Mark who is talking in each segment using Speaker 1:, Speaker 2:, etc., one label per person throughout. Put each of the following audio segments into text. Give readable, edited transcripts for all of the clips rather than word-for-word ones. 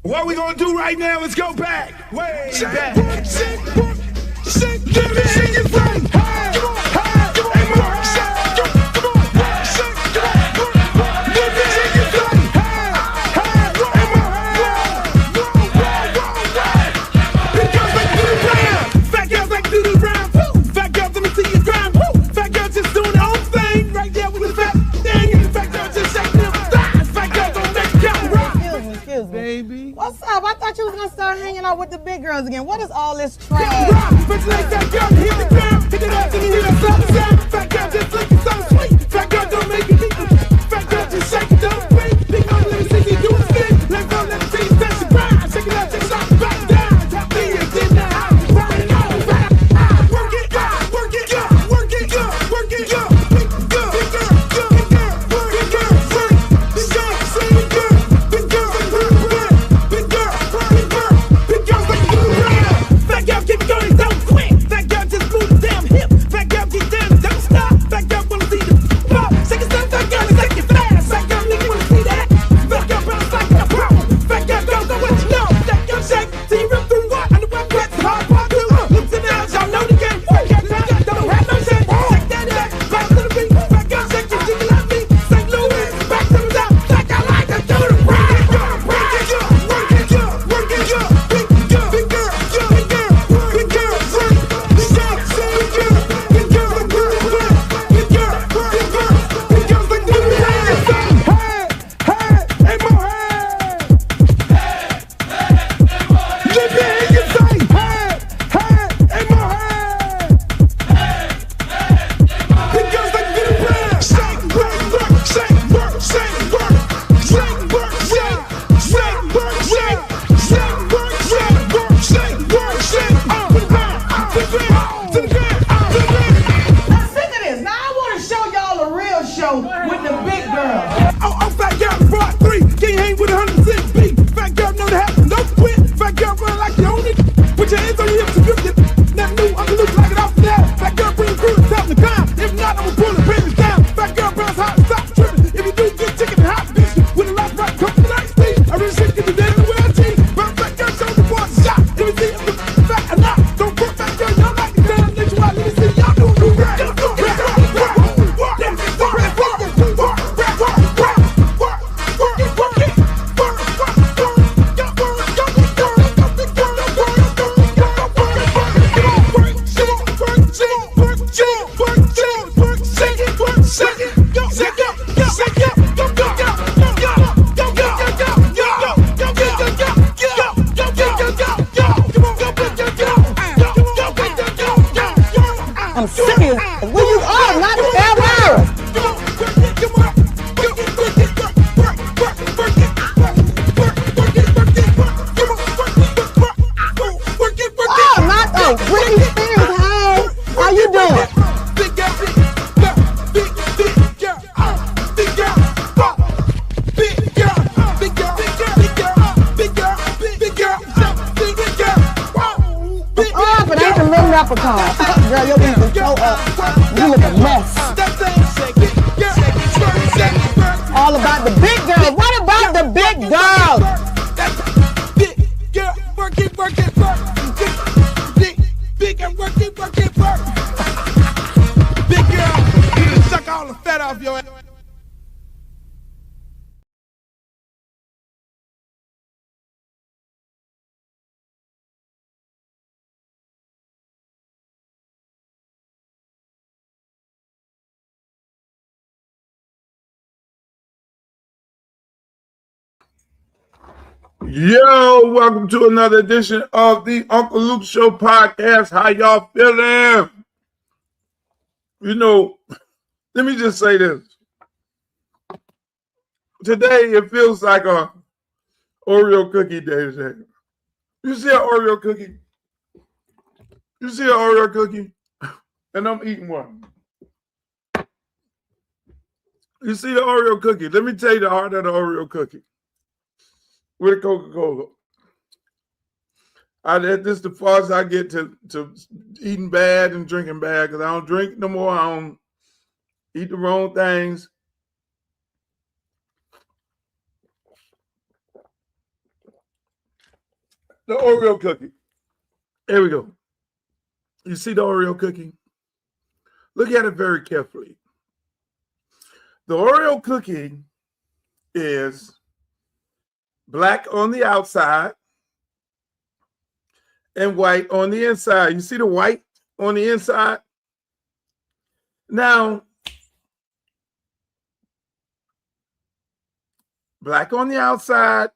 Speaker 1: What we gonna do right now is go back, way back. Shake, give me your thing. Hey, come on, hey, come on, shake, come on, shake, come on, give me your thing. Hey, big girls like to do the round, fat girls like to do the round. Fat girls, let me see you grind. Fat girls just doing their own thing right there with the fat thing, and the fat girls just shaking them thighs. Fat girls don't make it count.
Speaker 2: Excuse me.
Speaker 1: Baby.
Speaker 2: What's up? I thought you was gonna start hanging out with the big girls again. What is all this trash?
Speaker 1: Fat girl, hit the ground, hit it up, and you hear that sound. Fat girl just looking so sweet. Fat girl don't make it deep. Fat girl just shake it, don't break. Big girl, let me see you do a spin. Let go, let me see you touch the ground. Shake it up, shake it up, back down. Drop me and get down. Work it, work it, work it, work it, work it, big girl, big girl, big girl, big girl, big girl, big girl, big girl, big girl, big girl, big girls like to do the round. Fat girl keep going, don't quit. Fat girl just move the damn hip. Fat girl get down, don't stop. Fat girl wanna see the pop. Shake it, fat girl, shake it fast. Fat girl, nigga wanna see that. Fat girl bounce like a pro. Fat girl don't know what you know. Fat girl shake, see you rip through what? And the wet wet's hard part too. Lips and out, y'all know the game. Fat girl don't have no shame. Shake that ass, back to the beat. Fat girl shake your jiggle at me. St. Louis, back to the top. Fat girl like to do the round. Work it, work it, work it, big girl, big girl, big girl, big girl, big girl, big girl, big girl, big girl, big girl, big girls like to do the round. Hey, hey, more hey. Let me hear you say, hey, more hey. Big girls like to do the round. Shake, work, shake, work, shake, work, shake, work, shake, shake, work, shake, shake, work, shake, work, shake, work, shake. To the ground, to the ground, to the ground, to the ground.
Speaker 2: I'm sick of this. Now I want to show y'all a real show with the big girls.
Speaker 1: Oh, fat girl, brought 3. Can't hang with 106 beat. Fat girl know the happen, no quit. Fat girl run like you own it. Put your hands on your hips and grip it. That new underlook like it off the net. Fat girl bring the crew to top the climb. If not, I'ma pull the business down. Fat girl bounce hot, stop tripping. If you do, get chicken and hot bitch. With a lot right, come to the night speed. I really shit, get the dead in the world G. But fat girl show the boys a shot. Let me see if it's fat or not. Don't put fat girl, y'all like the damn nationwide. Let me see y'all do the rap.
Speaker 2: I'm serious. Where you are? Not ever. Oh, not the Britney Spears. Hey, how you doing?
Speaker 1: Big girl, big girl, big girl, big girl, big girl, big girl, big girl, big girl, big girl, big girl, big girl.
Speaker 2: Oh, but ain't the little leprechaun. Girl, your knees are so up. You look a mess. All about the big girls. What about the big girls?
Speaker 1: Big girl, work it, work it, work. Big girl, work it, work it, work. Big girl, you done suck all the fat off your ass. Yo, welcome to another edition of the Uncle Luke Show podcast. How y'all feeling? You know, let me just say this. Today, it feels like a Oreo cookie day today. You see an Oreo cookie? You see an Oreo cookie? And I'm eating one. You see the Oreo cookie? Let me tell you the heart of the Oreo cookie. With a Coca-Cola. This is the farthest I get to eating bad and drinking bad because I don't drink no more. I don't eat the wrong things.
Speaker 3: The Oreo cookie. There we go. You see the Oreo cookie? Look at it very carefully. The Oreo cookie is black on the outside and white on the inside. You see the white on the inside? Now, black on the outside,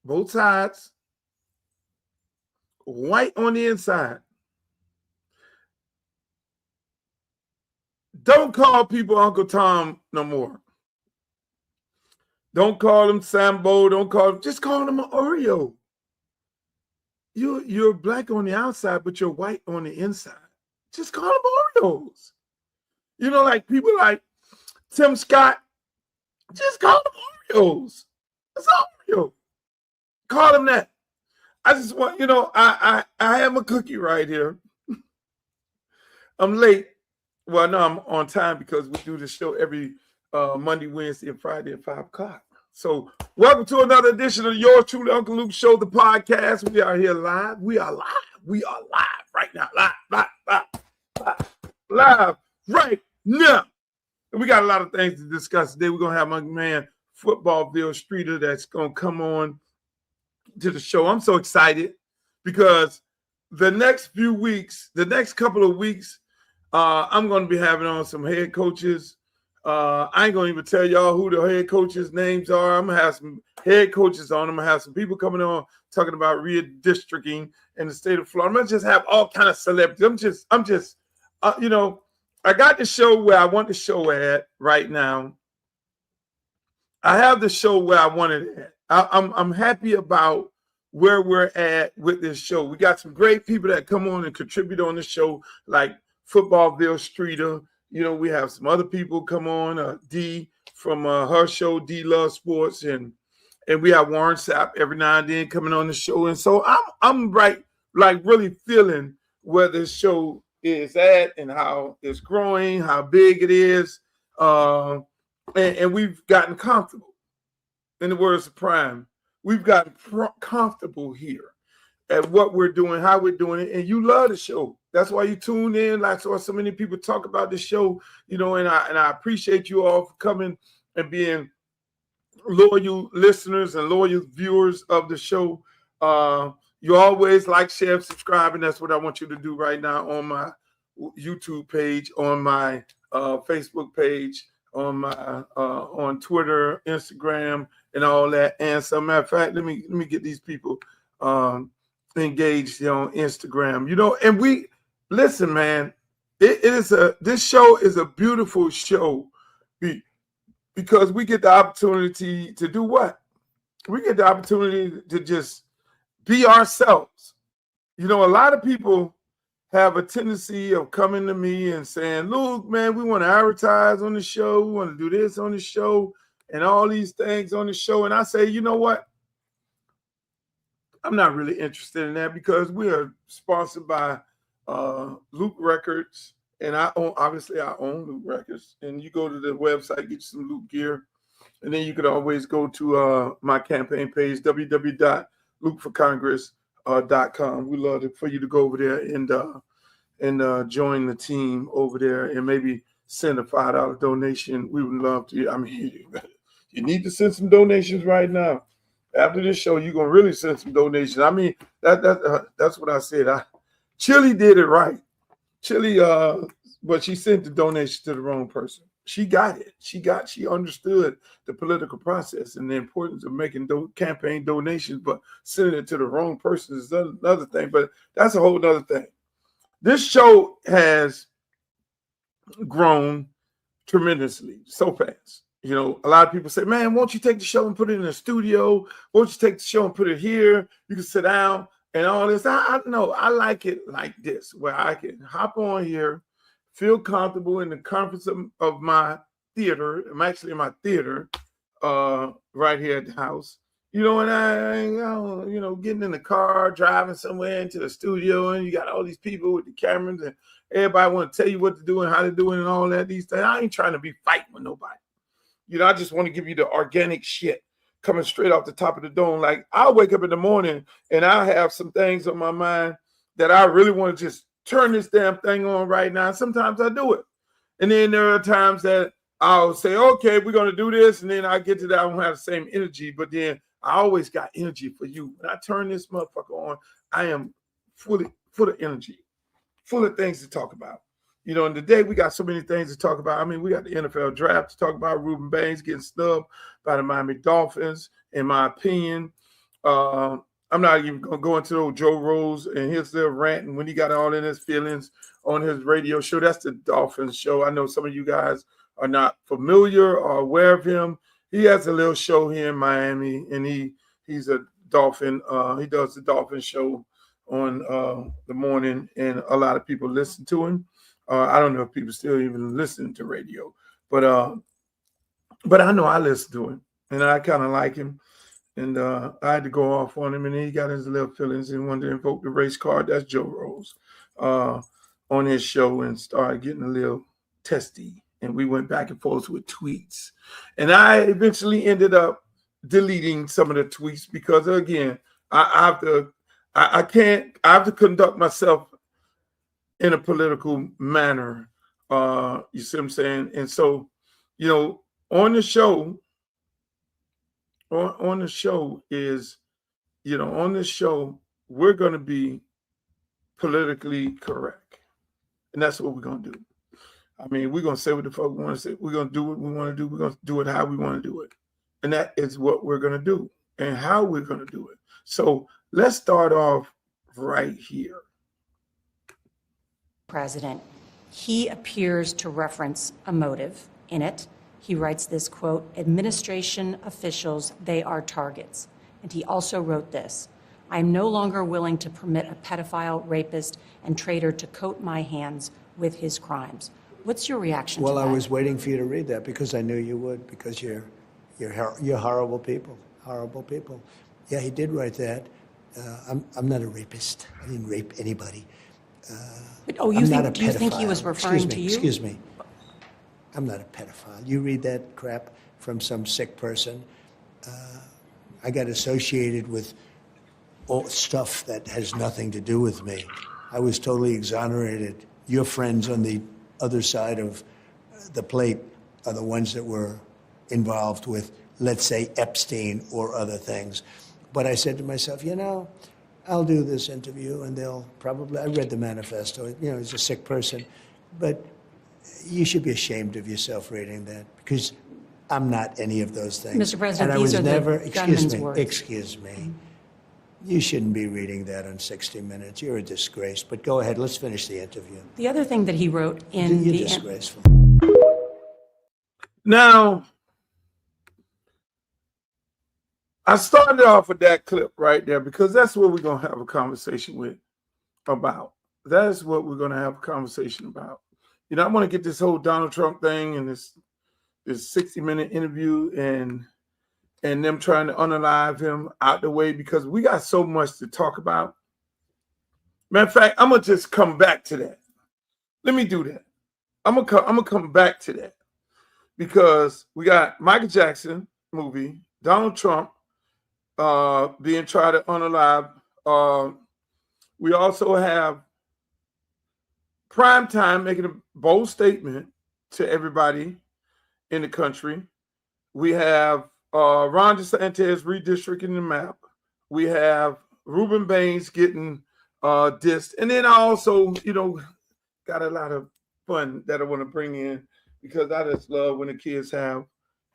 Speaker 3: both sides, white on the inside. Don't call people Uncle Tom no more. Don't call them Sambo. Don't call them, just call them an Oreo. You're black on the outside, but you're white on the inside. Just call them Oreos. You know, like people like Tim Scott, just call them Oreos. It's Oreo. Call them that. I just want, you know, I have a cookie right here. I'm late. Well, no, I'm on time because we do the show every Monday, Wednesday, and Friday at 5 o'clock. So welcome to another edition of Yours Truly, Uncle Luke Show, the podcast. We are here live. We are live. We are live right now. Live right now. And we got a lot of things to discuss today. We're going to have my man, Footballville Streeter, that's going to come on to the show. I'm so excited because the next few weeks, the next couple of weeks, I'm going to be having on some head coaches. I ain't going to even tell y'all who the head coaches' names are. I'm going to have some head coaches on. I'm going to have some people coming on talking about redistricting in the state of Florida. I'm going to just have all kind of celebrities. I'm just, you know, I got the show where I want the show at right now. I have the show where I want it at. I'm happy about where we're at with this show. We got some great people that come on and contribute on the show, like Footballville Streeter. You know, we have some other people come on, D from her show, D Love Sports, and we have Warren Sapp every now and then coming on the show. And so I'm right, like really feeling where this show is at and how it's growing, how big it is. And we've gotten comfortable. In the words of Prime, we've gotten comfortable here at what we're doing, how we're doing it, and you love the show. That's why you tune in. Like so many people talk about the show, you know, and I appreciate you all for coming and being loyal listeners and loyal viewers of the show. You always like, share, and subscribe, and that's what I want you to do right now on my YouTube page, on my Facebook page, on my on Twitter, Instagram, and all that. And so, matter of fact, let me get these people engaged on Instagram. You know, and we listen, man. This show is a beautiful show because we get the opportunity to do what? We get the opportunity to just be ourselves. You know, a lot of people have a tendency of coming to me and saying, "Luke, man, we want to advertise on the show. We want to do this on the show and all these things on the show." And I say, you know what? I'm not really interested in that because we are sponsored by Luke Records, and I own Luke Records. And you go to the website, get you some Luke gear, and then you could always go to my campaign page, www.lukeforcongress.com. We love for you to go over there and join the team over there and maybe send a $5 donation. We would love to. I mean, you need to send some donations right now. After this show, you're gonna really send some donations. I mean, that's what I said. Chili did it right. Chili, but she sent the donation to the wrong person. She got it. She understood the political process and the importance of making campaign donations, but sending it to the wrong person is another thing. But that's a whole other thing. This show has grown tremendously so fast. You know, a lot of people say, "Man, won't you take the show and put it in a studio? Won't you take the show and put it here? You can sit down and all this." I know I like it like this, where I can hop on here, feel comfortable in the comforts of my theater. I'm actually in my theater right here at the house. You know, and I you know, getting in the car, driving somewhere into the studio, and you got all these people with the cameras, and everybody want to tell you what to do and how to do it and all that. These things. I ain't trying to be fighting with nobody. You know, I just want to give you the organic shit coming straight off the top of the dome. Like, I'll wake up in the morning and I have some things on my mind that I really want to just turn this damn thing on right now. Sometimes I do it. And then there are times that I'll say, okay, we're going to do this. And then I get to that, I don't have the same energy. But then I always got energy for you. When I turn this motherfucker on, I am full of energy, full of things to talk about. You know, and today we got so many things to talk about. I mean, we got the NFL draft to talk about. Rueben Bain getting snubbed by the Miami Dolphins, in my opinion. I'm not even going to go into old Joe Rose and his little rant and when he got all in his feelings on his radio show. That's the Dolphins show. I know some of you guys are not familiar or aware of him. He has a little show here in Miami, and he's a Dolphin. He does the Dolphin show on the morning, and a lot of people listen to him. I don't know if people still even listen to radio, but I know I listen to him, and I kind of like him. And I had to go off on him, and he got his little feelings and wanted to invoke the race card. That's Joe Rose on his show, and started getting a little testy. And we went back and forth with tweets. And I eventually ended up deleting some of the tweets because, again, I have to conduct myself in a political manner. You see what I'm saying? And so, you know, on the show we're going to be politically correct. And that's what we're going to do. I mean, we're going to say what the fuck we want to say. We're going to do what we want to do. We're going to do it how we want to do it. And that is what we're going to do and how we're going to do it. So let's start off right here.
Speaker 4: President, he appears to reference a motive in it. He writes this quote, administration officials, they are targets. And he also wrote this, I am no longer willing to permit a pedophile, rapist, and traitor to coat my hands with his crimes. What's your reaction to that?
Speaker 5: Well, I was waiting for you to read that because I knew you would, because you're horrible people, horrible people. Yeah, he did write that. I'm not a rapist. I didn't rape anybody.
Speaker 4: Do you think he was referring to you?
Speaker 5: Excuse me. I'm not a pedophile. You read that crap from some sick person. I got associated with all stuff that has nothing to do with me. I was totally exonerated. Your friends on the other side of the plate are the ones that were involved with, let's say, Epstein or other things. But I said to myself, you know, I'll do this interview and they'll probably, I read the manifesto, you know, he's a sick person, but you should be ashamed of yourself reading that because I'm not any of those things.
Speaker 4: Mr. President,
Speaker 5: and I was
Speaker 4: these are
Speaker 5: never,
Speaker 4: the gunman's words.
Speaker 5: Excuse me. You shouldn't be reading that on 60 Minutes. You're a disgrace. But go ahead. Let's finish the interview.
Speaker 4: The other thing that he wrote in
Speaker 5: You're
Speaker 4: the
Speaker 5: disgraceful.
Speaker 3: Now, I started off with that clip right there because that's what we're going to have a conversation about. That's what we're going to have a conversation about. You know, I want to get this whole Donald Trump thing and this 60-minute interview and them trying to unalive him out the way because we got so much to talk about. Matter of fact, I'm going to just come back to that. Let me do that. I'm gonna come back to that because we got Michael Jackson movie, Donald Trump being tried to unalive. We also have Primetime making a bold statement to everybody in the country. We have Ron DeSantis redistricting the map. We have Rueben Bain getting dissed. And then I also, you know, got a lot of fun that I want to bring in because I just love when the kids have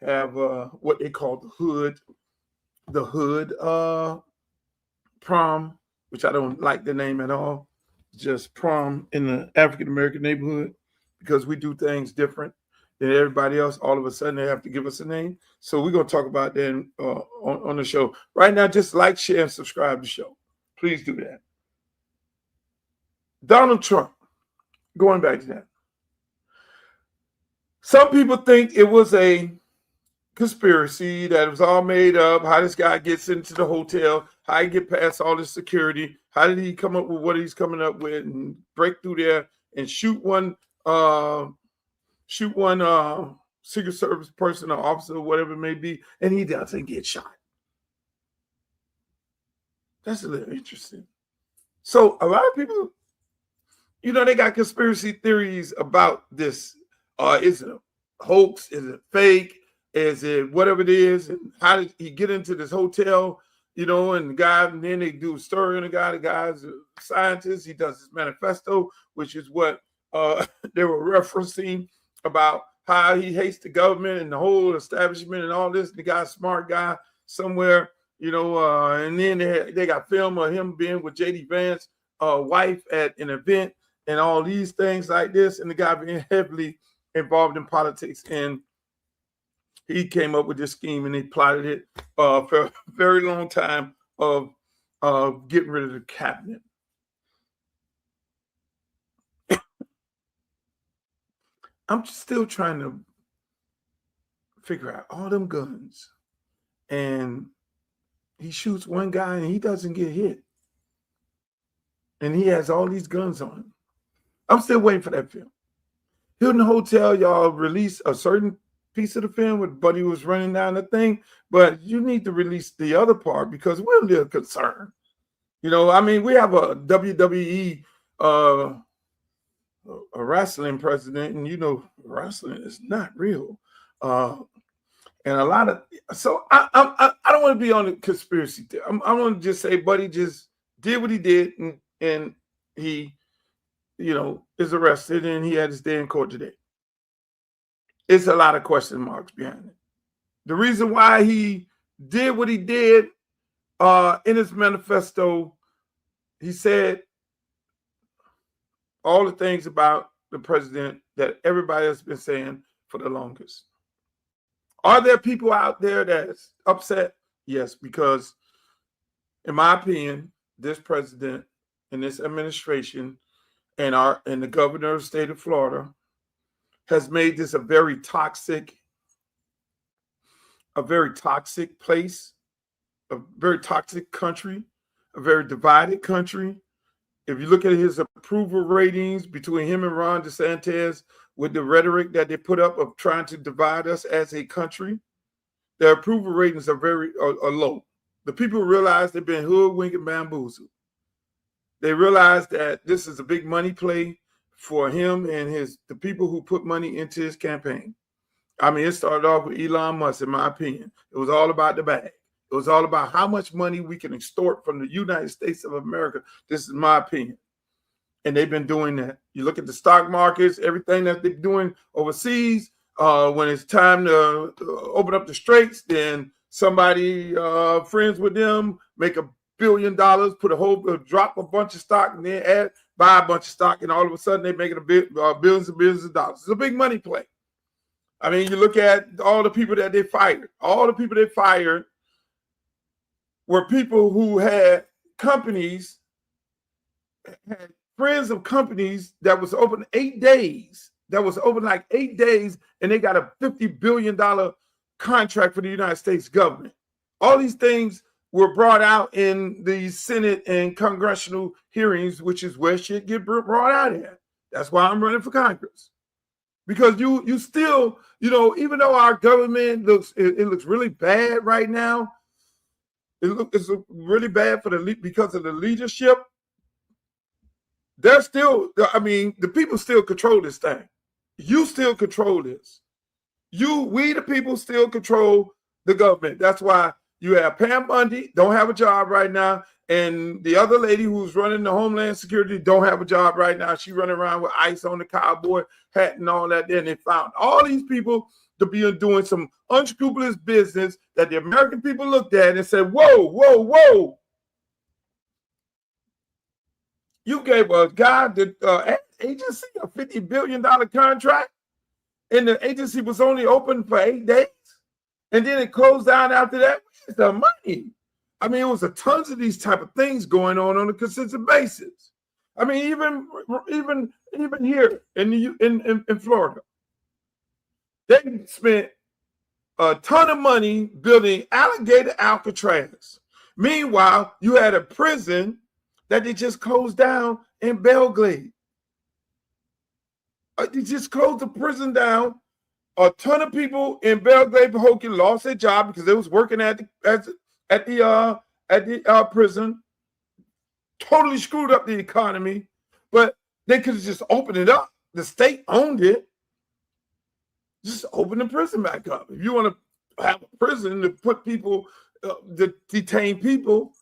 Speaker 3: what they call the hood prom, which I don't like the name at all. Just prom in the African-American neighborhood because we do things different than everybody else. All of a sudden, they have to give us a name. So we're going to talk about that on the show. Right now, just like, share, and subscribe to the show. Please do that. Donald Trump, going back to that. Some people think it was a conspiracy, that it was all made up, how this guy gets into the hotel, how he get past all this security, how did he come up with what he's coming up with and break through there and shoot one Secret Service person or officer or whatever it may be, and he doesn't get shot. That's a little interesting. So a lot of people, you know, they got conspiracy theories about this. Is it a hoax? Is it fake? Is it whatever it is? And how did he get into this hotel? You know, and the guy, and then they do a story on the guy. The guy's a scientist. He does his manifesto, which is what they were referencing about how he hates the government and the whole establishment and all this. And the guy's a smart guy somewhere, you know, and then they got film of him being with J.D. Vance's wife at an event and all these things like this. And the guy being heavily involved in politics. And he came up with this scheme and he plotted it for a very long time of getting rid of the cabinet. I'm still trying to figure out all them guns. And he shoots one guy and he doesn't get hit. And he has all these guns on him. I'm still waiting for that film. Hilton Hotel, y'all release a certain piece of the film where Buddy was running down the thing, but you need to release the other part because we're a little concerned. You know, I mean, we have a WWE a wrestling president, and you know, wrestling is not real. And a lot of, so I don't want to be on the conspiracy theory. I want to just say Buddy just did what he did, and he, you know, is arrested, and he had his day in court today. It's a lot of question marks behind it. The reason why he did what he did in his manifesto, he said all the things about the president that everybody has been saying for the longest. Are there people out there that's upset? Yes, because in my opinion, this president and this administration and the governor of the state of Florida has made this a very toxic place, a very toxic country, a very divided country. If you look at his approval ratings between him and Ron DeSantis, with the rhetoric that they put up of trying to divide us as a country, their approval ratings are very low. The people realize they've been hoodwinked and bamboozled. They realize that this is a big money play for him and the people who put money into his campaign. I mean, it started off with Elon Musk, in my opinion. It was all about the bag. It was all about how much money we can extort from the United States of America. This is my opinion. And they've been doing that. You look at the stock markets, everything that they're doing overseas, when it's time to open up the straits, then somebody friends with them make $1 billion, drop a bunch of stock, and then buy a bunch of stock, and all of a sudden they're making billions and billions of dollars. It's a big money play. I mean, you look at all the people that they fired. All the people they fired were people who had companies, had friends of companies that was open 8 days, like 8 days, and they got a $50 billion contract for the United States government. All these things were brought out in the Senate and congressional hearings, which is where shit get brought out at. That's why I'm running for Congress. Because you still, you know, even though our government looks really bad right now, it's really bad because of the leadership. They're still, I mean, the people still control this thing. You still control this. We the people still control the government. That's why you have Pam Bundy, don't have a job right now, and the other lady who's running the Homeland Security don't have a job right now. She's running around with ice on the cowboy hat and all that. Then they found all these people to be doing some unscrupulous business that the American people looked at and said, whoa, whoa, whoa. You gave a guy, the agency, a $50 billion contract, and the agency was only open for 8 days, and then it closed down after that. Where's the money? I mean, it was tons of these type of things going on a consistent basis. I mean, even here in Florida, they spent a ton of money building alligator Alcatraz. Meanwhile, you had a prison that they just closed down in Belgrade. They just closed the prison down. A ton of people in Belgrade, Pahokee lost their job because they was working at the prison. totally screwed up the economy, but they could have just opened it up. The state owned it. Just open the prison back up. If you want to have a prison to put people, to detain people,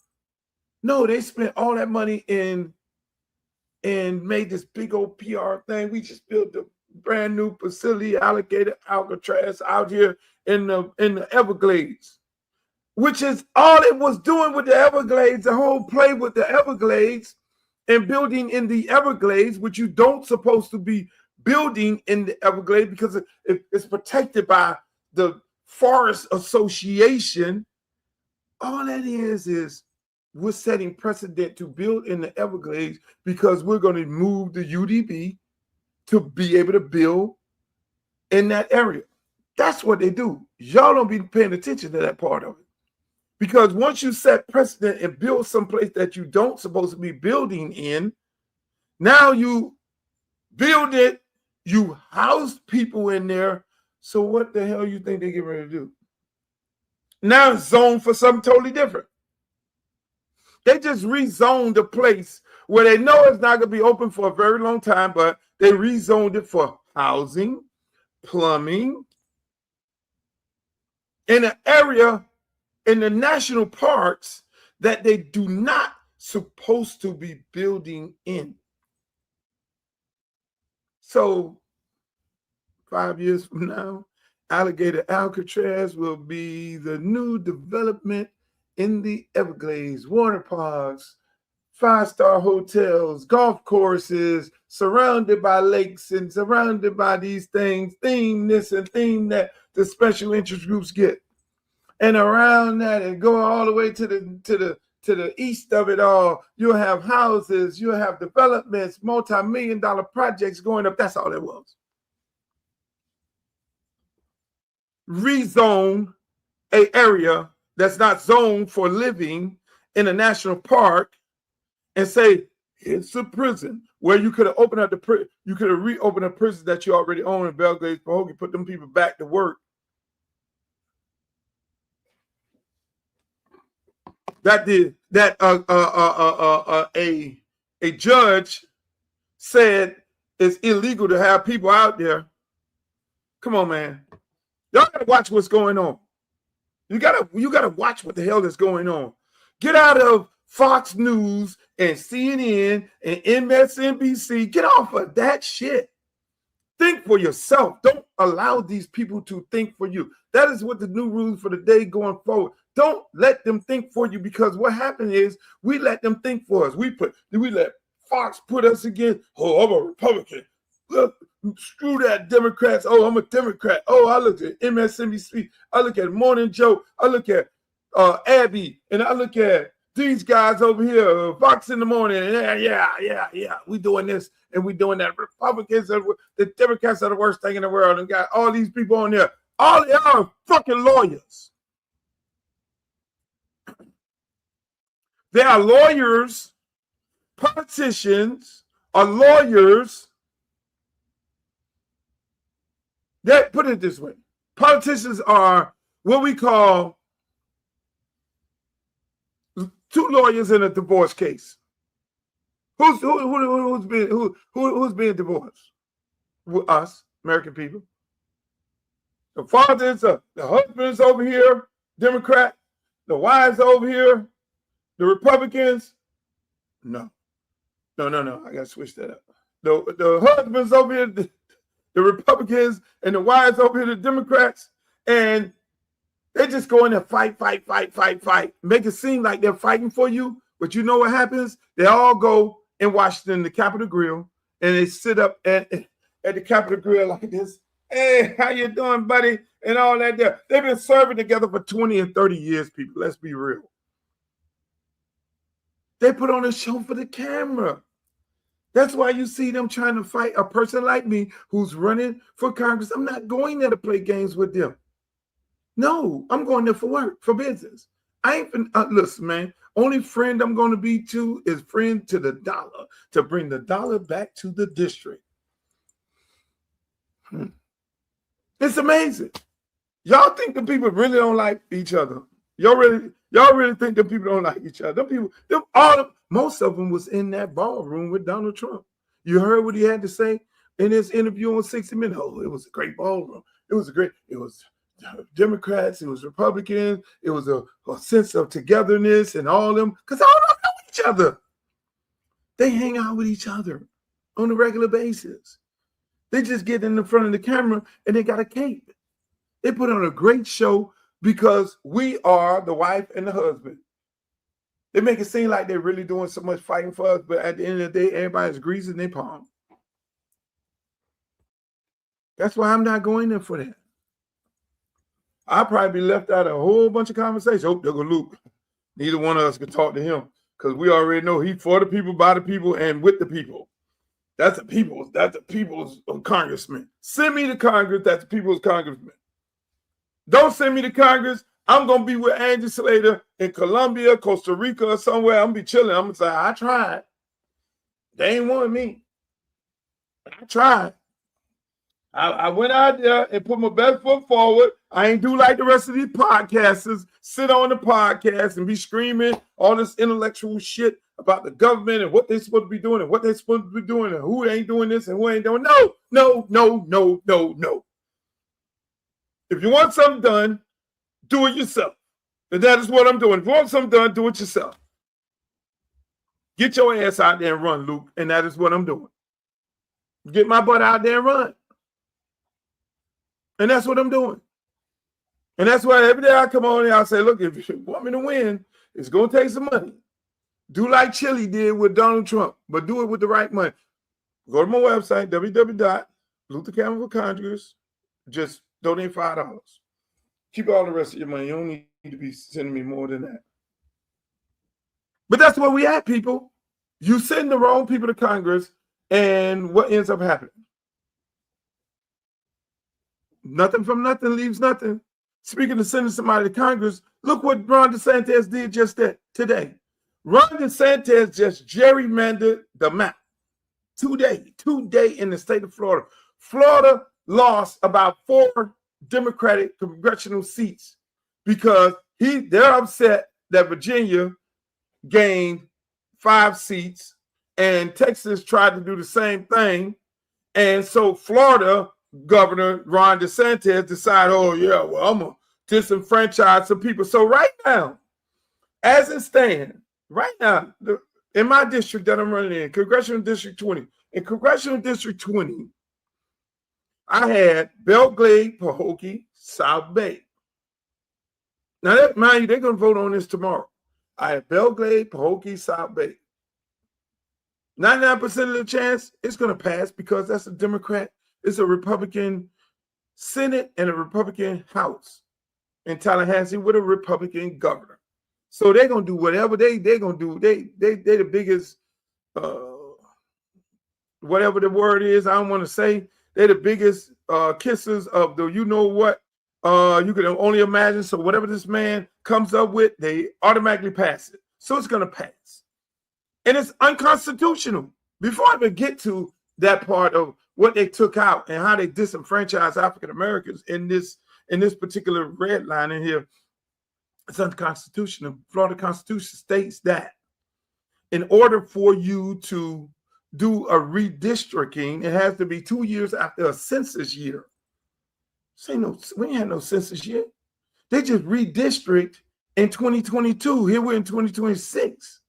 Speaker 3: no, they spent all that money and made this big old PR thing. We just built a brand new facility, alligator Alcatraz, out here in the Everglades, which is all it was doing with the Everglades. The whole play with the Everglades and building in the Everglades, which you don't supposed to be building in the Everglades because it's protected by the Forest Association. All that is we're setting precedent to build in the Everglades because we're going to move the UDB to be able to build in that area. That's what they do. Y'all don't be paying attention to that part of it. Because once you set precedent and build someplace that you don't supposed to be building in, now you build it, you house people in there. So what the hell you think they get ready to do? Now it's zoned for something totally different. They just rezoned the place where they know it's not going to be open for a very long time, but they rezoned it for housing, plumbing, in an area in the national parks that they do not supposed to be building in. So 5 years from now, alligator Alcatraz will be the new development in the Everglades, water parks, 5-star hotels, golf courses, surrounded by lakes and surrounded by these things, theme this and theme that the special interest groups get. And around that and go all the way to the east of it all, you'll have houses, you'll have developments, multi-million-dollar projects going up. That's all it was. Rezone an area that's not zoned for living in a national park and say it's a prison where you could have opened up you could have reopened a prison that you already own in Belgrade, Pahokee, put them people back to work. A judge said it's illegal to have people out there. Come on, man. Y'all gotta watch what's going on. You gotta watch what the hell is going on. Get out of Fox News and CNN and MSNBC. Get off of that shit. Think for yourself. Don't allow these people to think for you. That is what the new rules for the day going forward. Don't let them think for you, because what happened is we let them think for us. We let Fox put us against, oh, I'm a Republican. Look, screw that Democrats. Oh, I'm a Democrat. Oh, I look at MSNBC. I look at Morning Joe. I look at Abby. And I look at these guys over here, Fox in the morning. And yeah. We doing this and we doing that. Republicans, the Democrats are the worst thing in the world. And got all these people on there. All they are fucking lawyers. They are lawyers. Politicians are lawyers. Put it this way. Politicians are what we call two lawyers in a divorce case. Who's being divorced? Us, American people. The fathers, the husbands over here, Democrat. The wives over here, the Republicans. No. I gotta switch that up. The husbands over here, the Republicans, and the wives over here, the Democrats, and they just go in there, fight. Make it seem like they're fighting for you, but you know what happens? They all go in Washington, the Capitol Grill, and they sit up at the Capitol Grill like this. Hey, how you doing, buddy? And all that there. They've been serving together for 20 and 30 years, people. Let's be real. They put on a show for the camera. That's why you see them trying to fight a person like me who's running for Congress. I'm not going there to play games with them. No, I'm going there for work, for business. I ain't been, listen, man, only friend I'm going to be to is friend to the dollar, to bring the dollar back to the district. It's amazing. Y'all think the people really don't like each other. Y'all Y'all really think them people don't like each other? Them people, most of them was in that ballroom with Donald Trump. You heard what he had to say in his interview on 60 Minutes. Oh, it was a great ballroom. It was Democrats, it was Republicans, it was a sense of togetherness and all of them, because all of them know each other. They hang out with each other on a regular basis. They just get in the front of the camera and they got a cape. They put on a great show because we are the wife and the husband. They make it seem like they're really doing so much fighting for us, but at the end of the day, everybody's greasing their palm. That's why I'm not going there for that. I'll probably be left out of a whole bunch of conversations. Oh, there go Luke. Neither one of us can talk to him because we already know he's for the people, by the people, and with the people. That's the people's congressman. Send me to Congress, that's the people's congressman. Don't send me to Congress. I'm going to be with Angie Slater in Colombia, Costa Rica, or somewhere. I'm going to be chilling. I'm going to say, I tried. They ain't want me. I tried. I went out there and put my best foot forward. I ain't do like the rest of these podcasters, sit on the podcast and be screaming all this intellectual shit about the government and what they're supposed to be doing and what they're supposed to be doing and who ain't doing this and who ain't doing. No. If you want something done, do it yourself. And that is what I'm doing. If you want something done, do it yourself. Get your ass out there and run, Luke. And that is what I'm doing. Get my butt out there and run. And that's what I'm doing. And that's why every day I come on and I say, look, if you want me to win, it's going to take some money. Do like Chile did with Donald Trump, but do it with the right money. Go to my website, www.luthercampbellcongress. Just donate $5. Keep all the rest of your money. You don't need to be sending me more than that. But that's where we at, people. You send the wrong people to Congress, and what ends up happening? Nothing from nothing leaves nothing. Speaking of sending somebody to Congress, look what Ron DeSantis did just today. Ron DeSantis just gerrymandered the map. Today in the state of Florida. Florida lost about 4 Democratic congressional seats because they're upset that Virginia gained 5 seats and Texas tried to do the same thing. And so Florida Governor Ron DeSantis decided, oh yeah, well, I'm gonna disenfranchise some people. So right now, as it stands, right now, in my district that I'm running in, Congressional District 20, in Congressional District 20, I had Belgrade, Pahokee, South Bay. Now, mind you, they're going to vote on this tomorrow. I had Belgrade, Pahokee, South Bay. 99% of the chance it's going to pass because that's a Democrat. It's a Republican Senate and a Republican House in Tallahassee with a Republican governor. So they're going to do whatever they're going to do. They're the biggest, whatever the word is, I don't want to say. They're the biggest kissers of the you know what you can only imagine. So whatever this man comes up with, they automatically pass it. So it's going to pass. And it's unconstitutional. Before I even get to that part of what they took out and how they disenfranchised African Americans in this particular red line in here, it's unconstitutional. Florida Constitution states that in order for you to do a redistricting, it has to be 2 years after a census year. We ain't had no census year. They just redistrict in 2022. Here we're in 2026.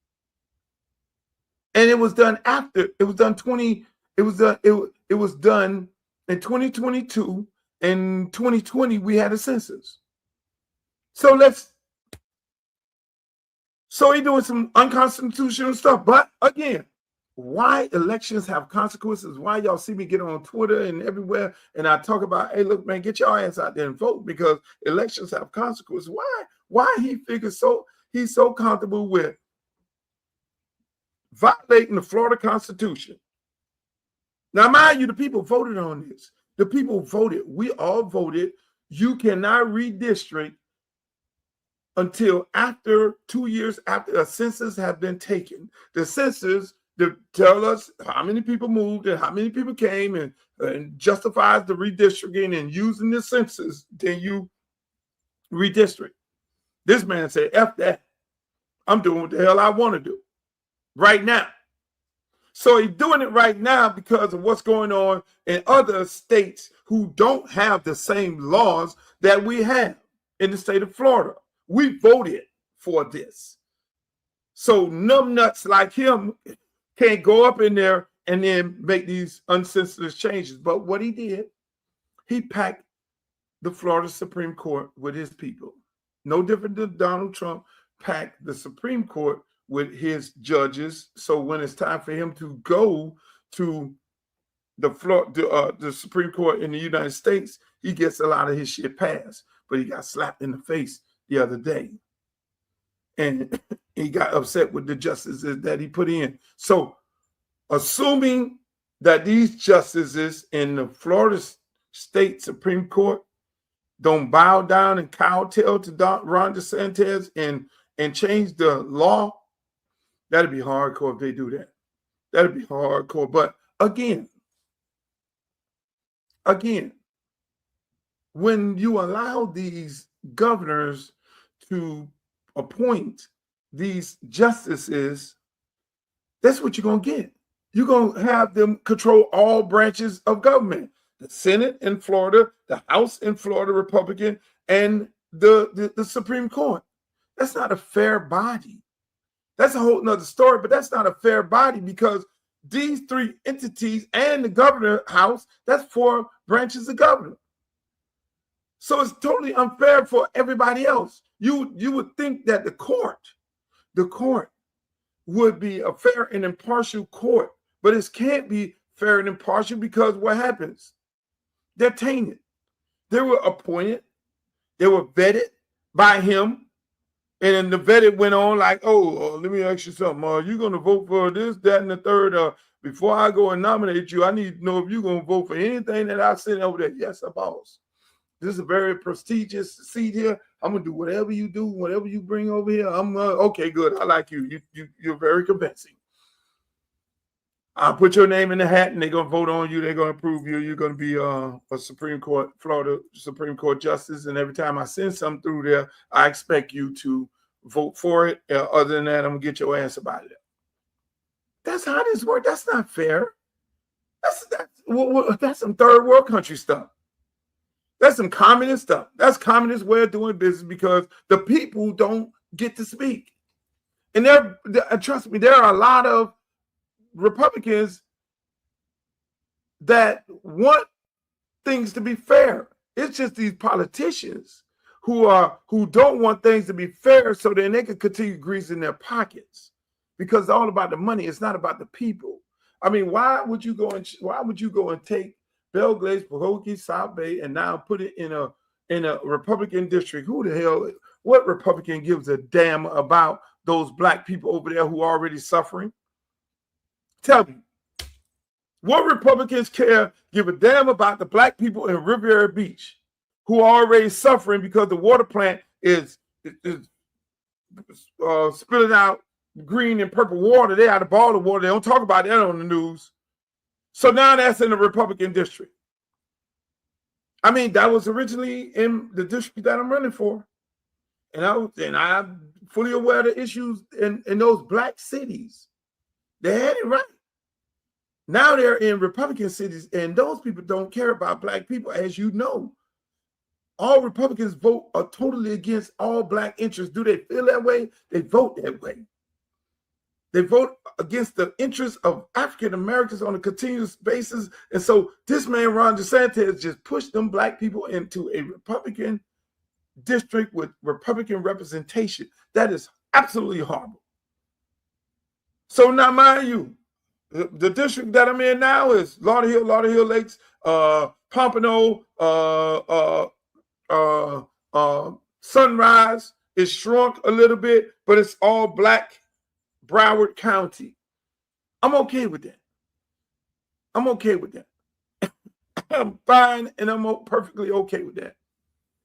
Speaker 3: And it was done after. It was done in 2022. In 2020, we had a census. So he's doing some unconstitutional stuff. But again, why elections have consequences, why y'all see me get on Twitter and everywhere, and I talk about, hey, look, man, get your ass out there and vote because elections have consequences. Why he figures he's so comfortable with violating the Florida Constitution. Now, mind you, the people voted on this. The people voted. We all voted. You cannot redistrict until after 2 years after a census has been taken. The census to tell us how many people moved and how many people came and justifies the redistricting and using the census, then you redistrict. This man said, F that. I'm doing what the hell I want to do right now. So he's doing it right now because of what's going on in other states who don't have the same laws that we have in the state of Florida. We voted for this. So numbnuts like him can't go up in there and then make these unsensitive changes. But what he did, he packed the Florida Supreme Court with his people. No different than Donald Trump packed the Supreme Court with his judges. So when it's time for him to go to the Supreme Court in the United States, he gets a lot of his shit passed. But he got slapped in the face the other day. And he got upset with the justices that he put in. So assuming that these justices in the Florida State Supreme Court don't bow down and kowtow to Ron DeSantis and change the law, that'd be hardcore if they do that. That'd be hardcore. But again, when you allow these governors to appoint these justices, that's what you're going to get. You're going to have them control all branches of government. The Senate in Florida, the House in Florida, Republican, and the Supreme Court. That's not a fair body. That's a whole nother story, but that's not a fair body because these three entities and the governor house, that's 4 branches of government. So it's totally unfair for everybody else. You would think that the court would be a fair and impartial court, but it can't be fair and impartial because what happens? They're tainted. They were appointed. They were vetted by him. And then the vetted went on like, let me ask you something. Are you going to vote for this, that, and the third? Before I go and nominate you, I need to know if you're going to vote for anything that I send over there. Yes, boss. This is a very prestigious seat here. I'm going to do whatever you do, whatever you bring over here. I'm okay, good. I like you. You're very convincing. I'll put your name in the hat and they're going to vote on you. They're going to approve you. You're going to be a Florida Supreme Court justice. And every time I send something through there, I expect you to vote for it. Other than that, I'm going to get your ass about it. That's how this works. That's not fair. That's some third world country stuff. That's some communist stuff. That's communist way of doing business because the people don't get to speak. And trust me, there are a lot of Republicans that want things to be fair. It's just these politicians who don't want things to be fair so then they can continue greasing their pockets because it's all about the money. It's not about the people. I mean, why would you go and take Belgrade, Pahokee, South Bay, and now put it in a Republican district? Who the hell, what Republican gives a damn about those black people over there who are already suffering? Tell me, what Republicans give a damn about the black people in Riviera Beach who are already suffering because the water plant is spilling out green and purple water? They out of bottled water. They don't talk about that on the news. So now that's in the Republican district. I mean, that was originally in the district that I'm running for. And I'm fully aware of the issues in those black cities. They had it right. Now they're in Republican cities, and those people don't care about black people, as you know. All Republicans vote are totally against all black interests. Do they feel that way? They vote that way. They vote against the interests of African Americans on a continuous basis. And so this man, Ron DeSantis, just pushed them black people into a Republican district with Republican representation. That is absolutely horrible. So now, mind you, the district that I'm in now is Lauderhill Lakes, Pompano, Sunrise. Is shrunk a little bit, but it's all black Broward County. I'm okay with that. I'm fine and I'm perfectly okay with that.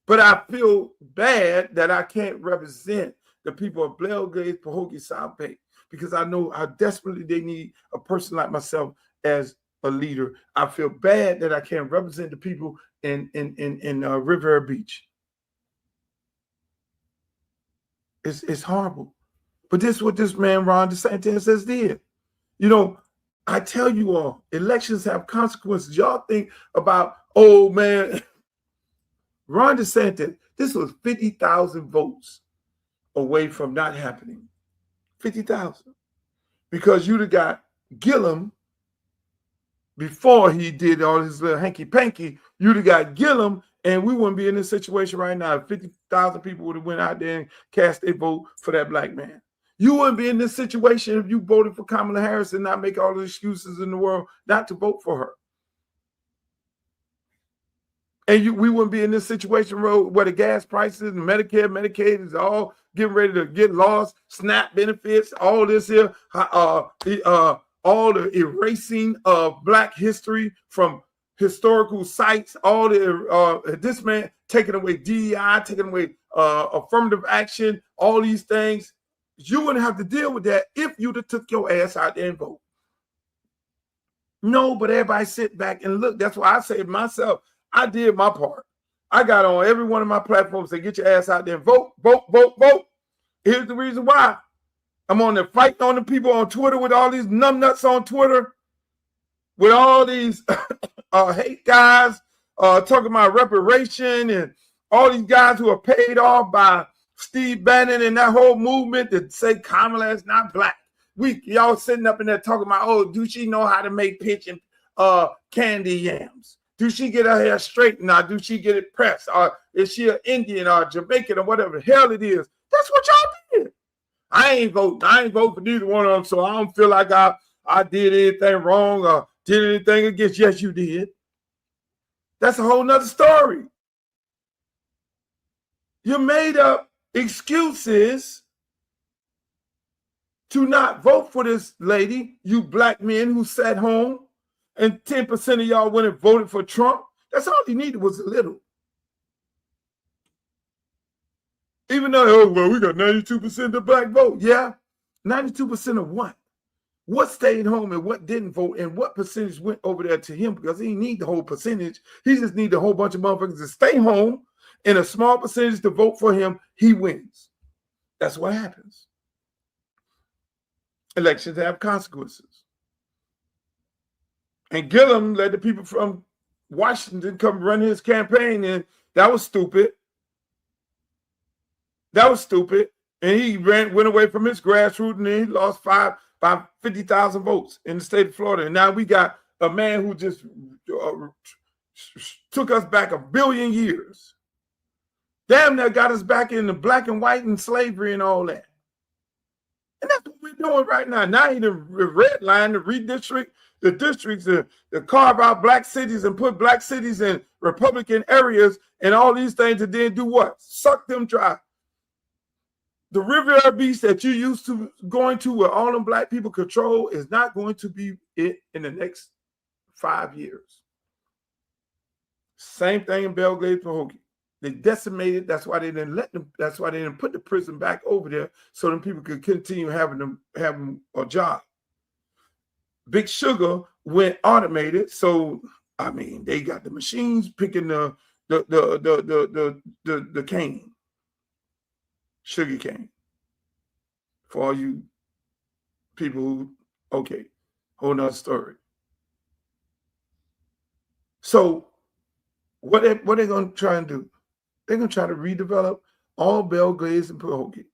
Speaker 3: But I feel bad that I can't represent the people of Belgrade, Pahokee, South Bay, because I know how desperately they need a person like myself as a leader. I feel bad that I can't represent the people in Riviera Beach. It's horrible. But this is what this man, Ron DeSantis, has did. You know, I tell you all, elections have consequences. Y'all think about, oh, man, Ron DeSantis, this was 50,000 votes away from not happening. 50,000. Because you'd have got Gillum before he did all his little hanky-panky. You'd have got Gillum, and we wouldn't be in this situation right now. 50,000 people would have went out there and cast their vote for that black man. You wouldn't be in this situation if you voted for Kamala Harris and not make all the excuses in the world not to vote for her. And we wouldn't be in this situation where the gas prices and Medicare, Medicaid is all getting ready to get lost, SNAP benefits, all this here, all the erasing of black history from historical sites, all the this man taking away DEI, taking away affirmative action, all these things. You wouldn't have to deal with that if you'd have took your ass out there and vote. No, but everybody sit back and look. That's why I say to myself, I did my part. I got on every one of my platforms to get your ass out there and vote, vote, vote, vote. Here's the reason why. I'm on there fighting on the people on Twitter with all these numbnuts on Twitter, with all these hate guys talking about reparation and all these guys who are paid off by Steve Bannon and that whole movement that say Kamala is not black. Y'all sitting up in there talking about, oh, do she know how to make pitch and candy yams? Do she get her hair straightened or do she get it pressed? Or is she an Indian or Jamaican or whatever the hell it is? That's what y'all did. I ain't voting for neither one of them, so I don't feel like I did anything wrong or did anything against. Yes, you did. That's a whole nother story. You made up excuses to not vote for this lady, you black men who sat home, and 10% of y'all went and voted for Trump. That's all he needed was a little. Even though, oh, well, we got 92% of the black vote. Yeah, 92% of what? What stayed home and what didn't vote and what percentage went over there to him, because he didn't need the whole percentage. He just needed a whole bunch of motherfuckers to stay home and a small percentage to vote for him. He wins. That's what happens. Elections have consequences. And Gillum let the people from Washington come run his campaign, and that was stupid. That was stupid. And he went away from his grassroots, and then he lost by 50,000 votes in the state of Florida. And now we got a man who just took us back 1 billion years. Damn, that got us back in the black and white and slavery and all that. And that's what we're doing right now. Now he done redline to redistrict the districts to carve out black cities and put black cities in Republican areas and all these things, and then do what? Suck them dry. The Riviera Beach that you used to going to where all them black people control is not going to be it in the next 5 years. Same thing in Belgrade, Pahokee. They decimated. That's why they didn't let them. That's why they didn't put the prison back over there so them people could continue having a job. Big Sugar went automated, so I mean they got the machines picking the cane, sugar cane. For all you people who, okay, whole nother story. So what they gonna try and do? They're going to try to redevelop all Belgrades and Pahokee.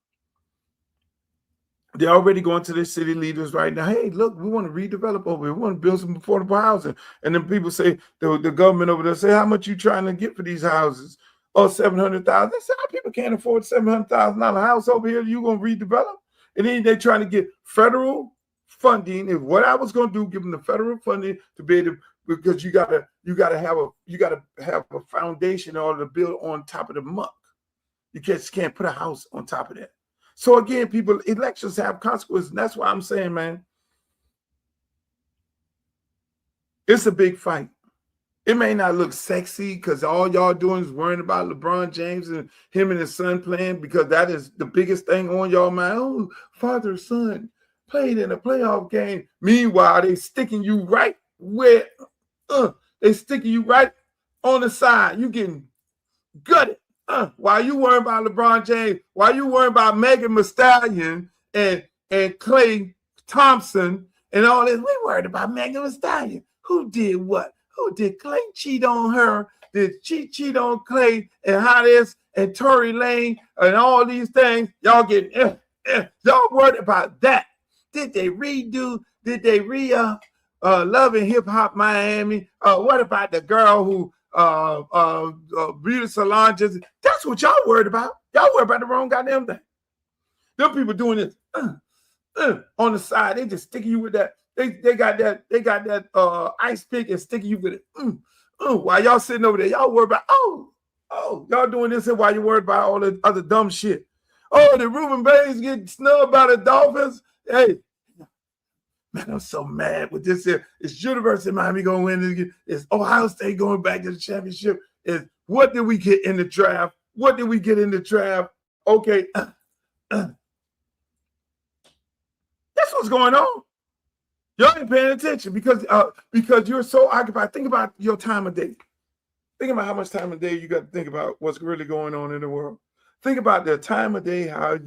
Speaker 3: They're already going to their city leaders right now. Hey, look, we want to redevelop over here. We want to build some affordable housing. And then people say, the government over there say, how much you trying to get for these houses? Oh, $700,000. They say, how people can't afford $700,000 house over here. You going to redevelop? And then they're trying to get federal funding. If what I was going to do, give them the federal funding to be able to, because you gotta have a foundation in order to build on top of the muck. You just can't put a house on top of that. So again, people, elections have consequences. And that's why I'm saying, man, it's a big fight. It may not look sexy because all y'all doing is worrying about LeBron James and him and his son playing, because that is the biggest thing on y'all mind. Oh, father, son played in a playoff game. Meanwhile, they sticking you right where they sticking you right on the side. You getting gutted While you worrying about LeBron James, while you worrying about Megan Thee Stallion and Klay Thompson and all this, we worried about Megan Thee Stallion. Who did what? Who did Klay cheat on her? Did she cheat on Klay and how this and Tory Lane and all these things? Y'all get y'all worried about that. Did they redo? Did they Love and Hip Hop Miami? What about the girl who beauty salon? Just that's what y'all worried about. Y'all worried about the wrong goddamn thing. Them people doing this on the side. They just sticking you with that. They got that ice pick and sticking you with it. While y'all sitting over there, y'all worried about y'all doing this and while you worried about all the other dumb shit. Oh, the Rueben Bain getting snubbed by the Dolphins. Hey, man, I'm so mad with this here. Is University of Miami going to win this? Is Ohio State going back to the championship? Is what did we get in the draft? What did we get in the draft? Okay. That's what's going on. Y'all ain't paying attention because you're so occupied. Think about your time of day. Think about how much time of day you got to think about what's really going on in the world. Think about the time of day, how